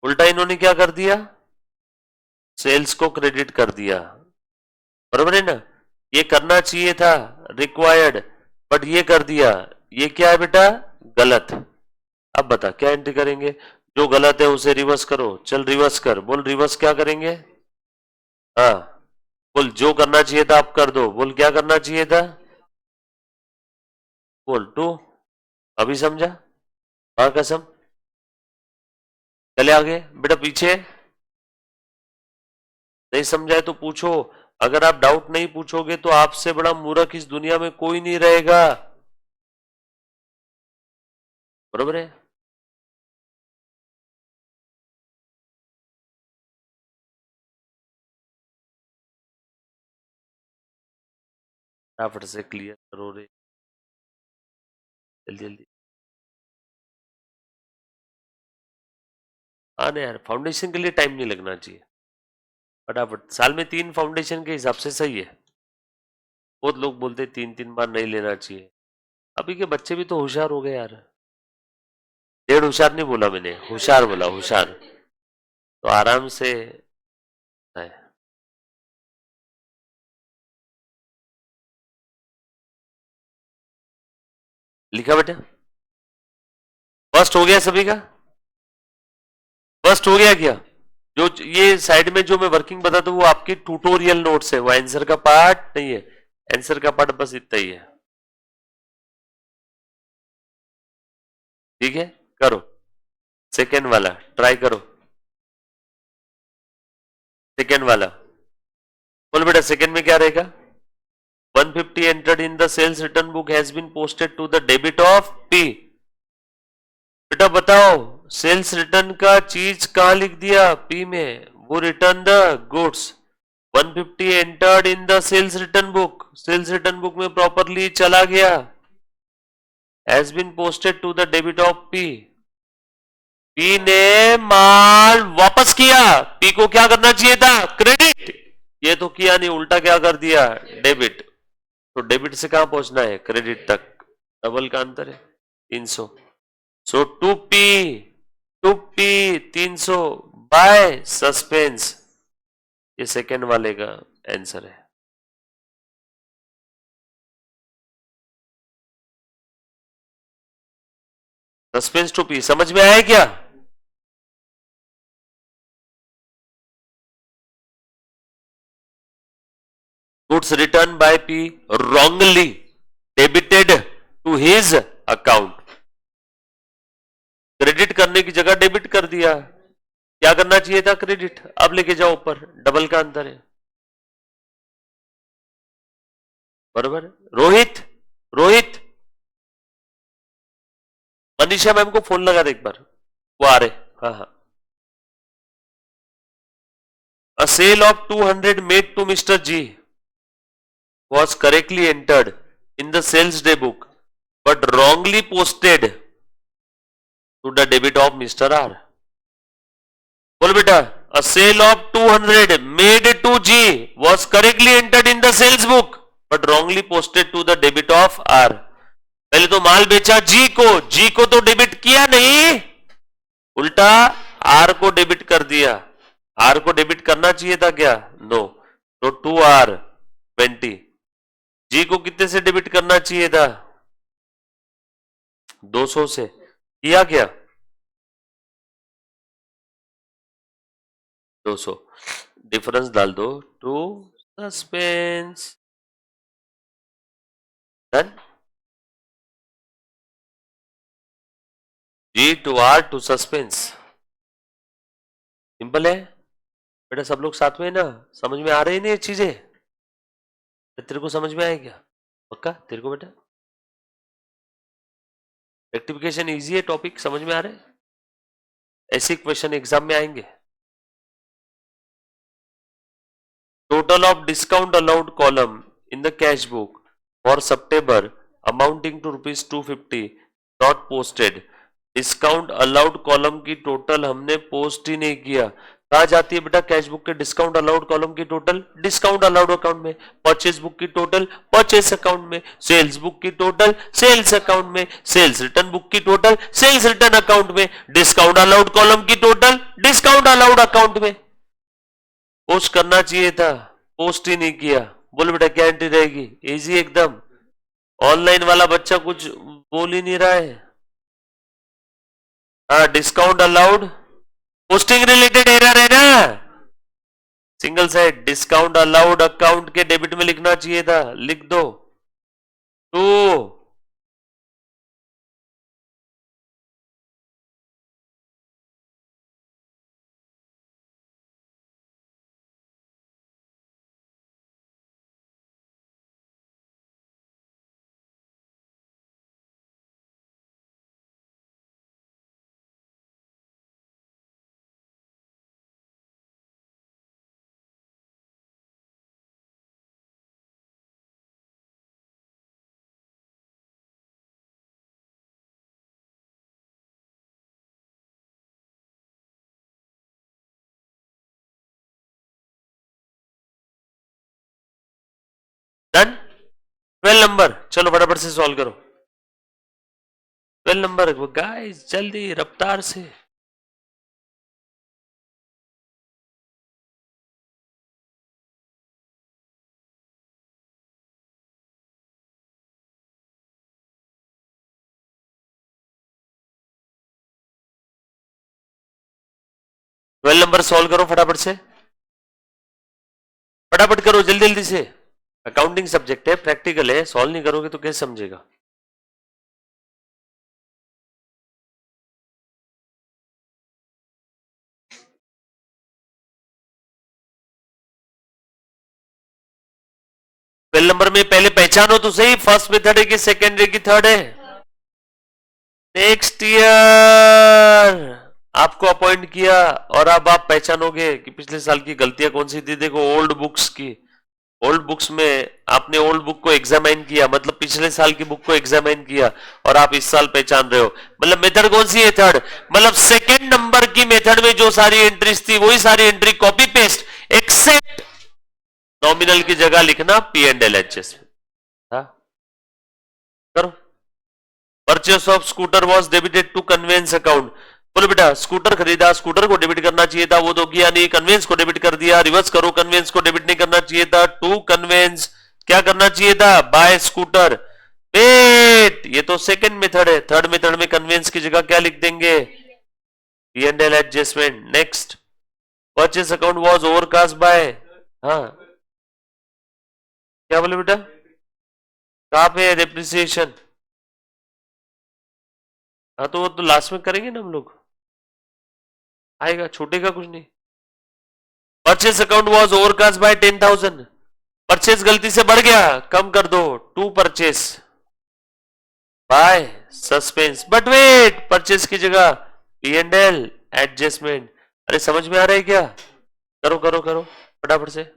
उल्टा इन्होंने क्या कर दिया? सेल्स को क्रेडिट कर दिया, बराबर है ना? ये करना चाहिए था, रिक्वायर्ड, बट ये कर दिया। ये क्या है बेटा? गलत। अब बता क्या एंट्री करेंगे? जो गलत है उसे रिवर्स करो। चल रिवर्स कर, बोल रिवर्स क्या करेंगे? हाँ बोल, जो करना चाहिए था आप कर दो, बोल क्या करना चाहिए था? बोल टू। अभी समझा? हाँ कसम। चले आगे बेटा, पीछे नहीं समझाए तो पूछो। अगर आप डाउट नहीं पूछोगे तो आपसे बड़ा मूर्ख इस दुनिया में कोई नहीं रहेगा, बरोबर है? फटाफट से क्लियर करो रे, जल्दी जल्दी। हाँ ना यार, फाउंडेशन के लिए टाइम नहीं लगना चाहिए, फटाफट। साल में 3 फाउंडेशन के हिसाब से सही है। बहुत लोग बोलते 3-3 बार नहीं लेना चाहिए। अभी के बच्चे भी तो होशियार हो गए यार। डेढ़ होशियार नहीं बोला मैंने, होशियार बोला, होशियार। तो आराम से है। लिखा बेटा? फर्स्ट हो गया सभी का? फर्स्ट हो गया क्या? जो ये साइड में जो मैं वर्किंग बताता हूँ वो आपके ट्यूटोरियल नोट्स है, वो आंसर का पार्ट नहीं है। आंसर का पार्ट बस इतना ही है। ठीक है, करो सेकेंड वाला, ट्राई करो सेकेंड वाला। बोल बेटा सेकेंड में क्या रहेगा? 150 entered in the sales return book has been posted to the debit of P। बेटा बताओ सेल्स रिटर्न का चीज कहां लिख दिया? P में। वो return the goods 150 entered in the sales return book, sales return book में प्रॉपरली चला गया। has been posted to the debit of P। P ने माल वापस किया, P को क्या करना चाहिए था? क्रेडिट। ये तो किया नहीं, उल्टा क्या कर दिया? डेबिट। तो डेबिट से कहां पहुंचना है? क्रेडिट तक। डबल का अंतर है 300। सो टू पी 300 बाय सस्पेंस। ये सेकेंड वाले का आंसर है। सस्पेंस टू पी समझ में आया क्या? Goods return by P wrongly debited to his account. Credit करने की जगह डेबिट कर दिया। क्या करना चाहिए था? क्रेडिट। अब लेके जाओ ऊपर, डबल का अंतर है। बराबर। रोहित रोहित मनीषा मैम को फोन लगा दे एक बार, वो आ रहे। हाँ हाँ। A sale of 200 made to Mr. G was correctly entered in the sales day book but wrongly posted to the debit of Mr. R। बोल बेटा, a sale of 200 made to G was correctly entered in the sales book but wrongly posted to the debit of R। पहले तो माल बेचा G को तो debit किया नहीं, उल्टा R को डेबिट कर दिया। R को डेबिट करना चाहिए था क्या? नो। तो 2R 20। G को कितने से डेबिट करना चाहिए था? 200 से। किया क्या? 200। डिफरेंस डाल दो to suspense. Done. G to R to suspense. Simple है बेटा, सब लोग साथ में ना? समझ में आ रही नहीं ये चीजें? तेरे को समझ में आया क्या? पक्का तेरे को बेटा? रेक्टिफिकेशन इजी है, टॉपिक समझ में आ रहे? ऐसे क्वेश्चन एग्जाम में आएंगे। Total of discount allowed column in the cash book for September amounting to ₹250 not posted. Discount allowed column की टोटल हमने पोस्ट ही नहीं किया। कहा जाती है बेटा कैश बुक के डिस्काउंट अलाउड कॉलम की टोटल? डिस्काउंट अलाउड अकाउंट में। परचेज बुक की टोटल परचेज अकाउंट में। सेल्स बुक की टोटल सेल्स अकाउंट में। सेल्स रिटर्न बुक की टोटल सेल्स रिटर्न अकाउंट में। डिस्काउंट अलाउड कॉलम की टोटल डिस्काउंट अलाउड अकाउंट में। पोस्ट करना चाहिए था, पोस्ट ही नहीं किया। बोलो बेटा क्या एंट्री रहेगी? इजी एकदम। ऑनलाइन वाला बच्चा कुछ बोल ही नहीं रहा है। हाँ discount allowed posting related error है ना? Single side discount allowed account के डेबिट में लिखना चाहिए था, लिख दो। To done. 12 नंबर चलो फटाफट से सॉल्व करो। 12 नंबर गाइस जल्दी रफ्तार से। 12 नंबर सॉल्व करो फटाफट से, फटाफट करो जल्दी जल्दी से। अकाउंटिंग सब्जेक्ट है, प्रैक्टिकल है, सॉल्व नहीं करोगे तो कैसे समझेगा। पहले नंबर में पहले पहचानो तो सही, फर्स्ट मेथड है कि सेकेंड है कि थर्ड है। नेक्स्ट ईयर आपको अपॉइंट किया और अब आप पहचानोगे कि पिछले साल की गलतियां कौन सी थी। देखो ओल्ड बुक्स की, ओल्ड बुक्स में आपने ओल्ड बुक को एग्जामाइन किया, मतलब पिछले साल की बुक को एग्जामाइन किया और आप इस साल पहचान रहे हो। मतलब मेथड कौन सी है, थर्ड। मतलब सेकेंड नंबर की मेथड में जो सारी एंट्रीज थी वही सारी entry copy paste, except nominal की जगह लिखना P&L एडजस्टमेंट। करो। Purchase of scooter was debited to conveyance account. बोलो बेटा, स्कूटर खरीदा, स्कूटर को डेबिट करना चाहिए था, वो तो किया नहीं, कन्वेंस को डेबिट कर दिया। रिवर्स करो, कन्वेंस को डेबिट नहीं करना चाहिए था, टू कन्वेंस क्या करना चाहिए था, बाय स्कूटर। वेट, ये तो सेकंड मेथड है। थर्ड मेथड में कन्वेंस की जगह क्या लिख देंगे, P&L adjustment. Next, purchase account was overcast bye, हाँ क्या बोले बेटा, कहां पे डेप्रिसिएशन, हाँ तो वो तो लास्ट में करेंगे ना हम लोग, आएगा, छूटेगा कुछ नहीं। Purchase account was overcast by 10,000, purchase गलती से बढ़ गया, कम कर दो, to purchase by suspense. But wait, purchase की जगह P&L एडजस्टमेंट। अरे समझ में आ रहा है क्या, करो करो करो फटाफट से।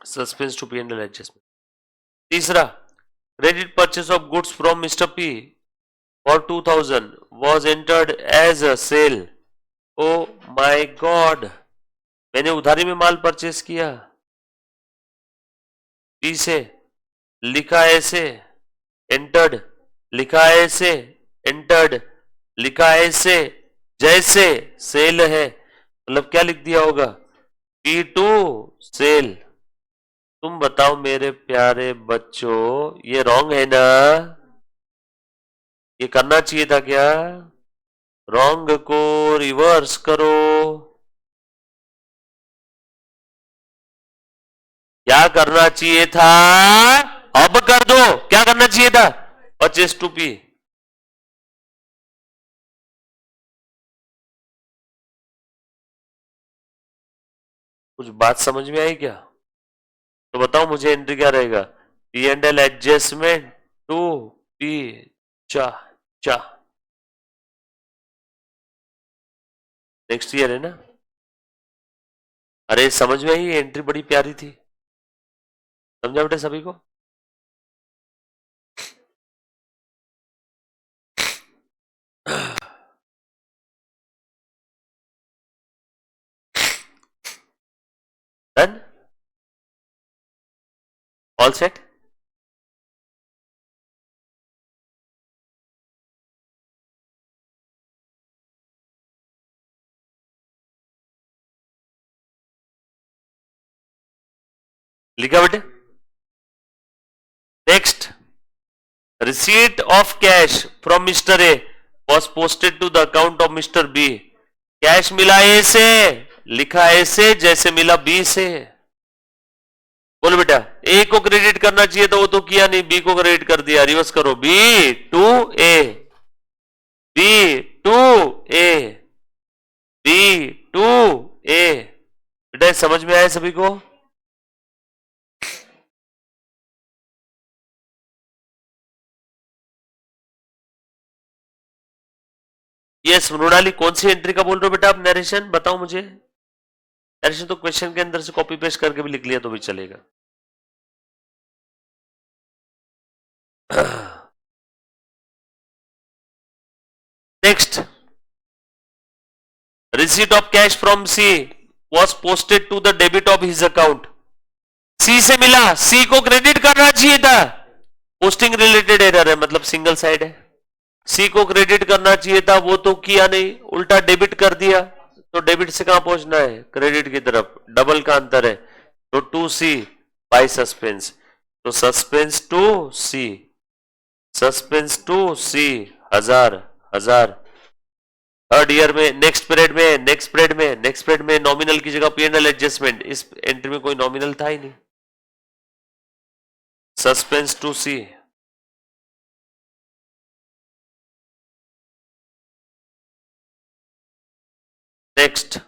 Suspense to P&L adjustment. तीसरा, credit purchase of goods from mister P for 2000 was entered as a sale। oh my god, मैंने उधारी में माल परचेस किया, P से लिखा ऐसे, एंटर्ड लिखा ऐसे, एंटर्ड लिखा ऐसे, जैसे सेल है, मतलब क्या लिख दिया होगा, P2 सेल। तुम बताओ मेरे प्यारे बच्चों, ये रॉन्ग है ना, ये करना चाहिए था क्या, रॉन्ग को रिवर्स करो। क्या करना चाहिए था, अब कर दो, क्या करना चाहिए था, परचेस टू P। कुछ बात समझ में आई क्या, तो बताओ मुझे, एंट्री क्या रहेगा, P&L एडजस्टमेंट टू P, चा चा। नेक्स्ट ईयर है ना, अरे समझ में आई, एंट्री बड़ी प्यारी थी, समझा बेटे सभी को। Done, all set. लिखा बेटे। Next, receipt of cash from Mr. A was posted to the account of Mr. B। Cash मिला A से, लिखा A से, जैसे मिला B से। बोलो बेटा, A को क्रेडिट करना चाहिए तो वो तो किया नहीं, B को क्रेडिट कर दिया। रिवर्स करो, B to A, B to A, B to A। बेटा समझ में आया सभी को, यस मृणाली, कौन सी एंट्री का बोल रहे हो बेटा आप, नरेशन बताओ मुझे। नरेशन तो क्वेश्चन के अंदर से कॉपी पेस्ट करके भी लिख लिया तो भी चलेगा। Next, receipt of cash from C was posted to the debit of his account। C से मिला, C को क्रेडिट करना चाहिए था, पोस्टिंग रिलेटेड एरर है, मतलब सिंगल साइड है। C को क्रेडिट करना चाहिए था, वो तो किया नहीं, उल्टा डेबिट कर दिया, तो डेबिट से कहां पहुंचना है, क्रेडिट की तरफ, डबल का अंतर है, तो टू C बाय सस्पेंस, तो suspense to C, suspense to C, 1000 1000 third year में, नेक्स्ट पीरियड में नॉमिनल की जगह P&L एडजस्टमेंट, इस एंट्री में कोई नॉमिनल था ही नहीं। Suspense to C. नेक्स्ट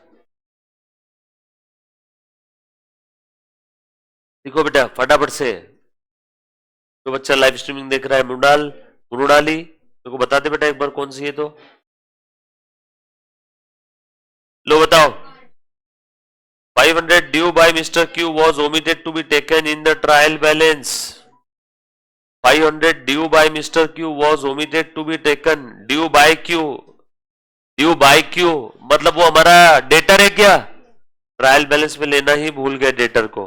देखो बेटा फटाफट से, तो बच्चा लाइव स्ट्रीमिंग देख रहा है, मृणाली मेरे को बता दे बेटा एक बार कौन सी है तो। लो बताओ। 500 due by Mr. Q was omitted to be taken in the trial balance. 500 due by Mr. Q was omitted to be taken. Due by Q. Due by Q मतलब वो हमारा डेटर है क्या? ट्रायल बैलेंस में लेना ही भूल गए debtor को।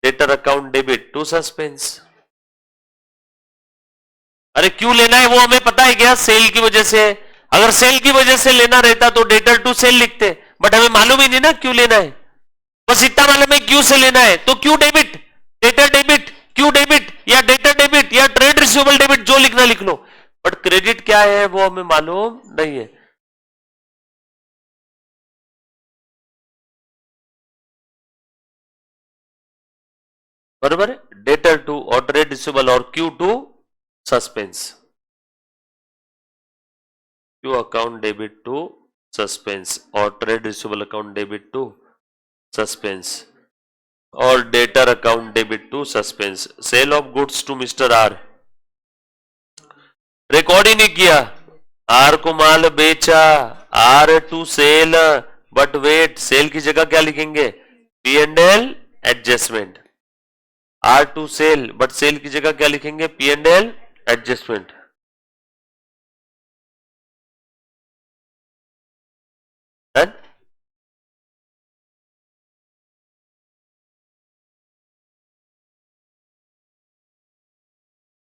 Debtor account debit to suspense. अरे क्यों लेना है वो हमें पता है क्या? सेल की वजह से। अगर सेल की वजह से लेना रहता तो डेटर टू सेल लिखते, बट हमें मालूम ही नहीं ना क्यों लेना है। बस इतना मालूम है क्यों से लेना है, तो क्यों डेबिट, डेटर डेबिट, क्यों डेबिट या डेटर डेबिट या ट्रेड रिसीवेबल डेबिट, जो लिखना लिख लो, बट क्रेडिट क्या है वो हमें मालूम नहीं है। बराबर है, डेटर टू और ट्रेड रिसीवेबल और Q to suspense, Q account debit to suspense और trade receivable account debit to suspense और debtor account debit to suspense. Sale of goods to mister R, record ही नहीं किया, आर को माल बेचा, R to sale, but wait sale की जगह क्या लिखेंगे? P&L adjustment. R to sale but sale की जगह क्या लिखेंगे? P&L adjustment.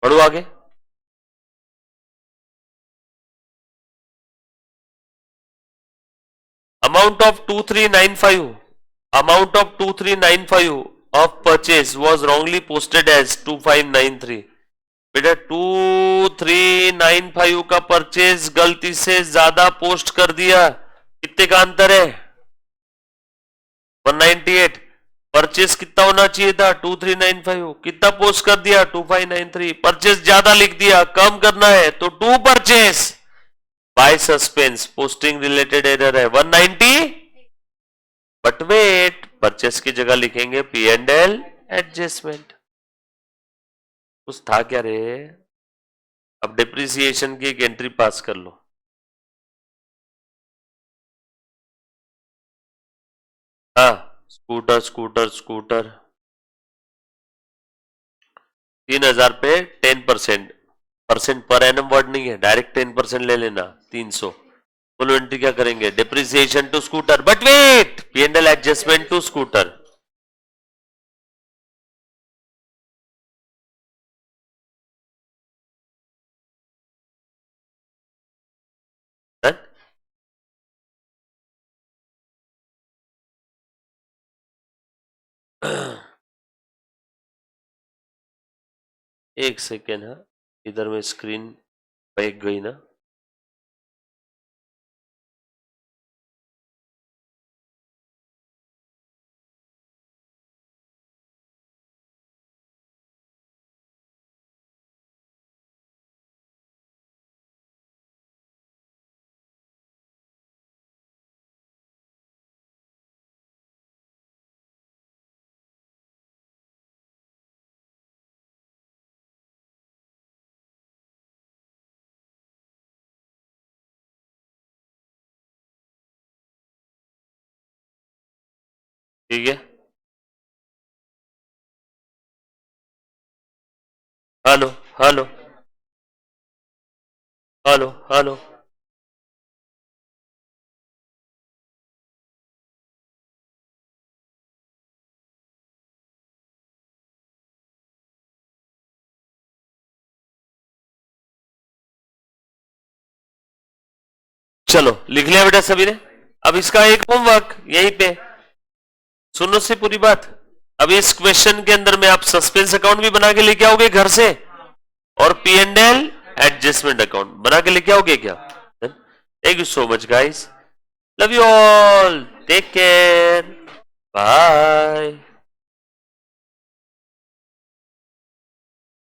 बढ़ो आगे। Amount of 2395 of purchase was wrongly posted as 2593। बेटा 2395 का परचेज गलती से ज्यादा पोस्ट कर दिया। कितने का अंतर है? 198। परचेज कितना होना चाहिए था? 2395। कितना पोस्ट कर दिया? 2593। परचेज ज्यादा लिख दिया, कम करना है तो to purchase by suspense, posting related error है 190, बट वेट परचेस की जगह लिखेंगे P&L एडजस्टमेंट। कुछ था क्या रे? अब डिप्रिसिएशन की एक एंट्री पास कर लो। हाँ स्कूटर 3000 पे 10%, परसेंट पर एनम वर्ड नहीं है, डायरेक्ट 10% ले लेना 300। फुल एंट्री क्या करेंगे? Depreciation to scooter, but wait P&L adjustment to scooter. एक सेकेंड है, इधर में स्क्रीन बैक गई ना। ठीक है, हेलो हेलो हेलो हेलो। चलो लिख लिया बेटा सभी ने। अब इसका एक होमवर्क यहीं पे सुनो से पूरी बात। अब इस क्वेश्चन के अंदर में आप सस्पेंस अकाउंट भी बना के लेके आओगे घर से और P&L एडजस्टमेंट अकाउंट बना के लेके आओगे क्या? Thank you so much, guys. Love you all. Take care. Bye.